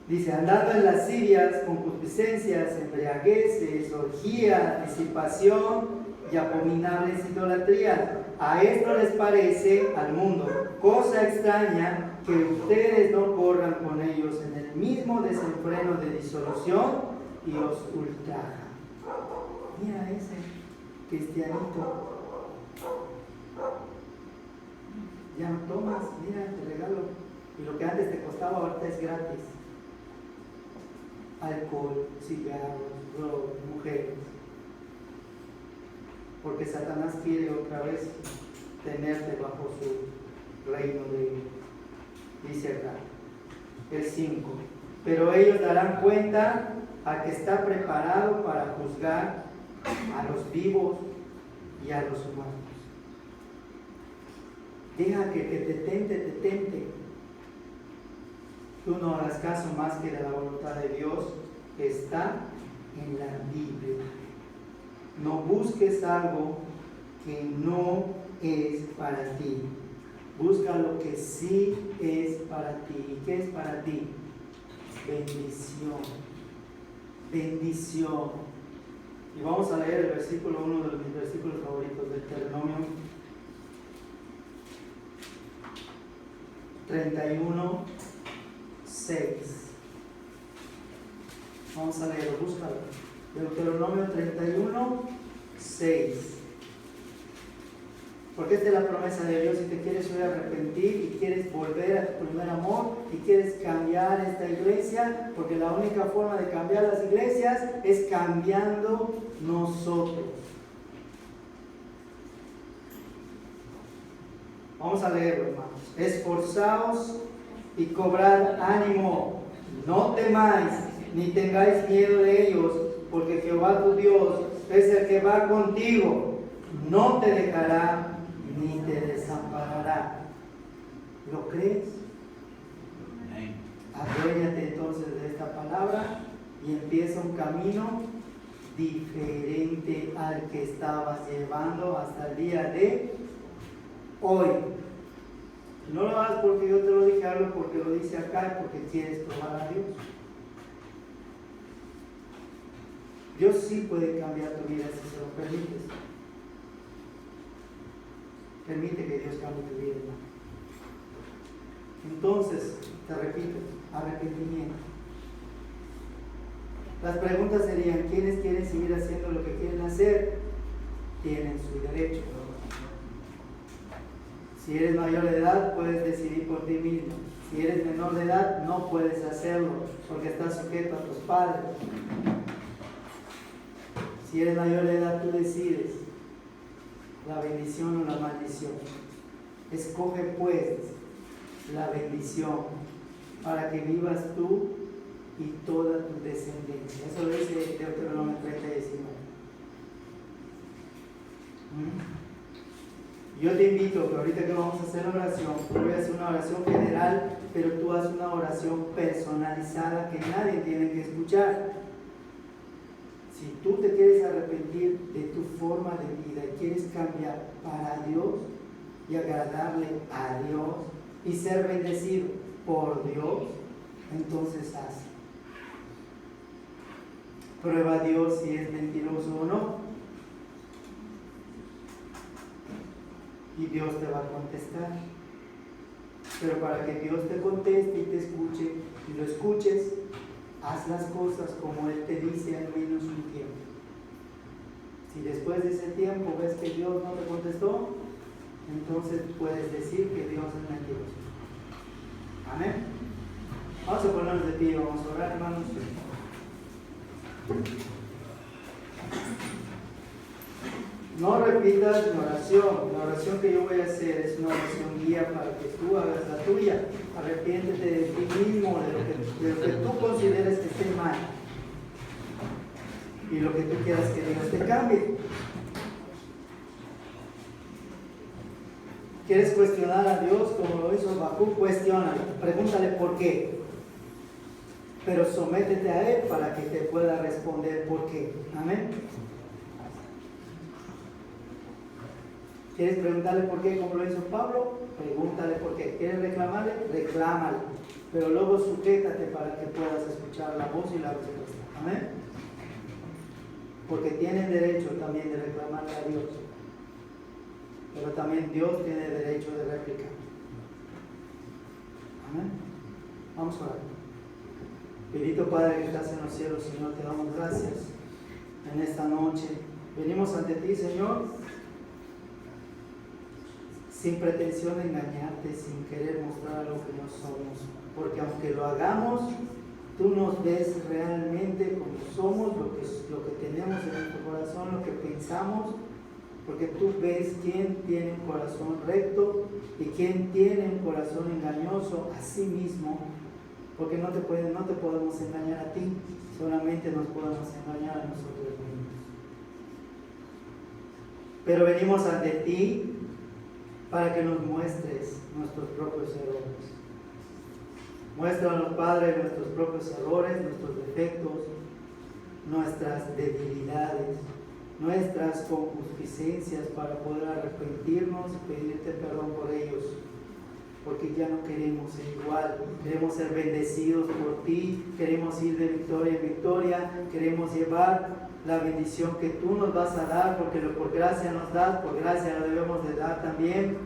dice, andando en lascivias, concupiscencias, embriagueces, orgías, disipación y abominables idolatrías. A esto les parece al mundo cosa extraña que ustedes no corran con ellos en el mismo desenfreno de disolución y os ultrajan. Mira ese cristianito. Ya no tomas, mira, te regalo. Y lo que antes te costaba ahorita es gratis. Alcohol, cigarros, drogas, mujeres. Porque Satanás quiere otra vez tenerte bajo su reino dice acá, el 5. Pero ellos darán cuenta a que está preparado para juzgar a los vivos y a los muertos. Deja que te tente. Tú no hagas caso más que de la voluntad de Dios que está en la Biblia. No busques algo que no es para ti. Busca lo que sí es para ti. ¿Y qué es para ti? Bendición. Bendición. Y vamos a leer el versículo, uno de mis versículos favoritos del Deuteronomio 31, 6. Vamos a leerlo, búscalo. Deuteronomio 31, 6. Porque esta es la promesa de Dios. Si te quieres hoy arrepentir y quieres volver a tu primer amor y quieres cambiar esta iglesia, porque la única forma de cambiar las iglesias es cambiando nosotros. Vamos a leerlo, hermanos. Esforzaos y cobrad ánimo, no temáis ni tengáis miedo de ellos, porque Jehová tu Dios es el que va contigo, no te dejará ni te desamparará. ¿Lo crees? Aduéñate entonces de esta palabra y empieza un camino diferente al que estabas llevando hasta el día de hoy. No lo hagas porque yo te lo dije, hazlo porque lo dice acá y porque quieres probar a Dios. Dios sí puede cambiar tu vida si se lo permites. Permite que Dios cambie tu vida, hermano. Entonces, te repito, arrepentimiento. Las preguntas serían, ¿quiénes quieren seguir haciendo lo que quieren hacer? Tienen su derecho. Si eres mayor de edad, puedes decidir por ti mismo. Si eres menor de edad, no puedes hacerlo, porque estás sujeto a tus padres. Si eres mayor de edad, tú decides la bendición o la maldición. Escoge pues la bendición para que vivas tú y toda tu descendencia. Eso lo dice Deuteronomio 30, 19. Yo te invito que ahorita que vamos a hacer oración, yo voy a hacer una oración general, pero tú haz una oración personalizada que nadie tiene que escuchar. Si tú te quieres arrepentir de tu forma de vida y quieres cambiar para Dios y agradarle a Dios y ser bendecido por Dios, entonces haz. Prueba a Dios si es mentiroso o no. Y Dios te va a contestar. Pero para que Dios te conteste y te escuche y lo escuches, haz las cosas como Él te dice al menos un tiempo. Si después de ese tiempo ves que Dios no te contestó, entonces puedes decir que Dios es mentiroso. Amén. Vamos a ponernos de pie, vamos a orar, hermanos. No repitas mi oración. La oración que yo voy a hacer es una oración guía para que tú hagas la tuya. Arrepiéntete de ti mismo, de lo que tú consideres que esté mal y lo que tú quieras que Dios te cambie. ¿Quieres cuestionar a Dios como lo hizo Habacuc? Cuestiónalo, pregúntale por qué. Pero sométete a Él para que te pueda responder por qué. Amén. ¿Quieres preguntarle por qué como lo hizo Pablo? Pregúntale por qué. ¿Quieres reclamarle? Reclámale. Pero luego sujétate para que puedas escuchar la voz y la respuesta. Amén. Porque tienen derecho también de reclamarle a Dios. Pero también Dios tiene derecho de réplica. Amén. Vamos a orar. Bendito Padre que estás en los cielos, Señor, te damos gracias en esta noche. Venimos ante ti, Señor, sin pretensión de engañarte, sin querer mostrar lo que no somos. Porque aunque lo hagamos, tú nos ves realmente como somos, lo que tenemos en nuestro corazón, lo que pensamos. Porque tú ves quién tiene un corazón recto y quién tiene un corazón engañoso a sí mismo. Porque no te podemos engañar a ti, solamente nos podemos engañar a nosotros mismos. Pero venimos ante ti para que nos muestres nuestros propios errores. Muéstranos, Padre, nuestros propios errores, nuestros defectos, nuestras debilidades, nuestras concupiscencias para poder arrepentirnos y pedirte perdón por ellos. Porque ya no queremos ser igual, queremos ser bendecidos por ti, queremos ir de victoria en victoria, queremos llevar la bendición que tú nos vas a dar, porque por gracia nos das, por gracia lo debemos de dar también.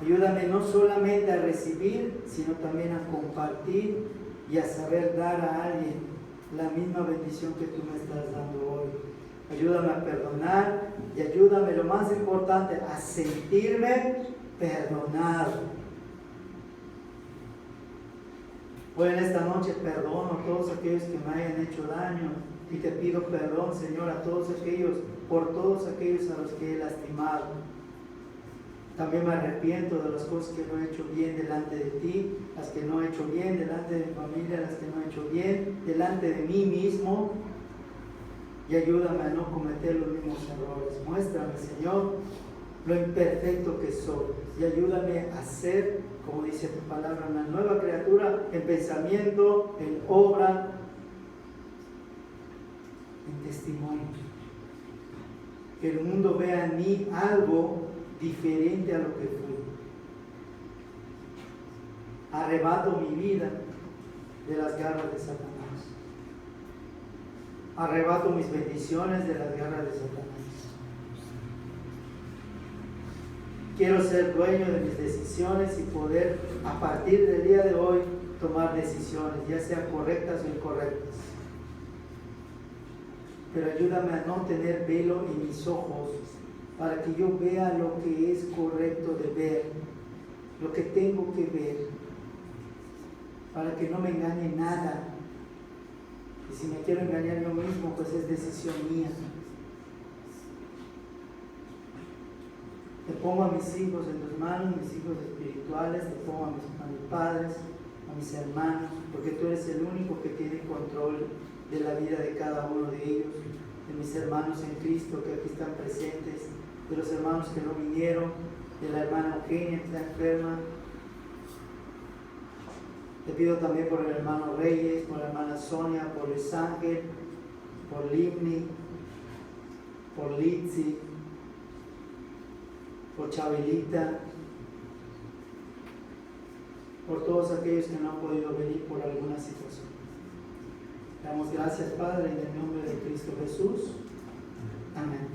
Ayúdame no solamente a recibir, sino también a compartir y a saber dar a alguien la misma bendición que tú me estás dando hoy. Ayúdame a perdonar y ayúdame, lo más importante, a sentirme perdonado. Hoy en esta noche perdono a todos aquellos que me hayan hecho daño y te pido perdón, Señor, por todos aquellos a los que he lastimado. También me arrepiento de las cosas que no he hecho bien delante de ti, las que no he hecho bien delante de mi familia, las que no he hecho bien delante de mí mismo. Y ayúdame a no cometer los mismos errores. Muéstrame, Señor, lo imperfecto que soy y ayúdame a ser, como dice tu palabra, una nueva criatura en pensamiento, en obra, en testimonio. Que el mundo vea en mí algo diferente a lo que fui. Arrebato mi vida de las garras de Satanás. Arrebato mis bendiciones de las garras de Satanás. Quiero ser dueño de mis decisiones y poder, a partir del día de hoy, tomar decisiones, ya sean correctas o incorrectas. Pero ayúdame a no tener velo en mis ojos, para que yo vea lo que es correcto de ver, lo que tengo que ver, para que no me engañe nada. Y si me quiero engañar yo mismo, pues es decisión mía. Te pongo a mis hijos en tus manos, mis hijos espirituales, te pongo a mis padres, a mis hermanos, porque tú eres el único que tiene control de la vida de cada uno de ellos, de mis hermanos en Cristo que aquí están presentes, de los hermanos que no vinieron, de la hermana Eugenia que está enferma. Te pido también por el hermano Reyes, por la hermana Sonia, por Luis Ángel, por Limni, por Litsi, por Chabelita, por todos aquellos que no han podido venir por alguna situación. Damos gracias, Padre, en el nombre de Cristo Jesús. Amén.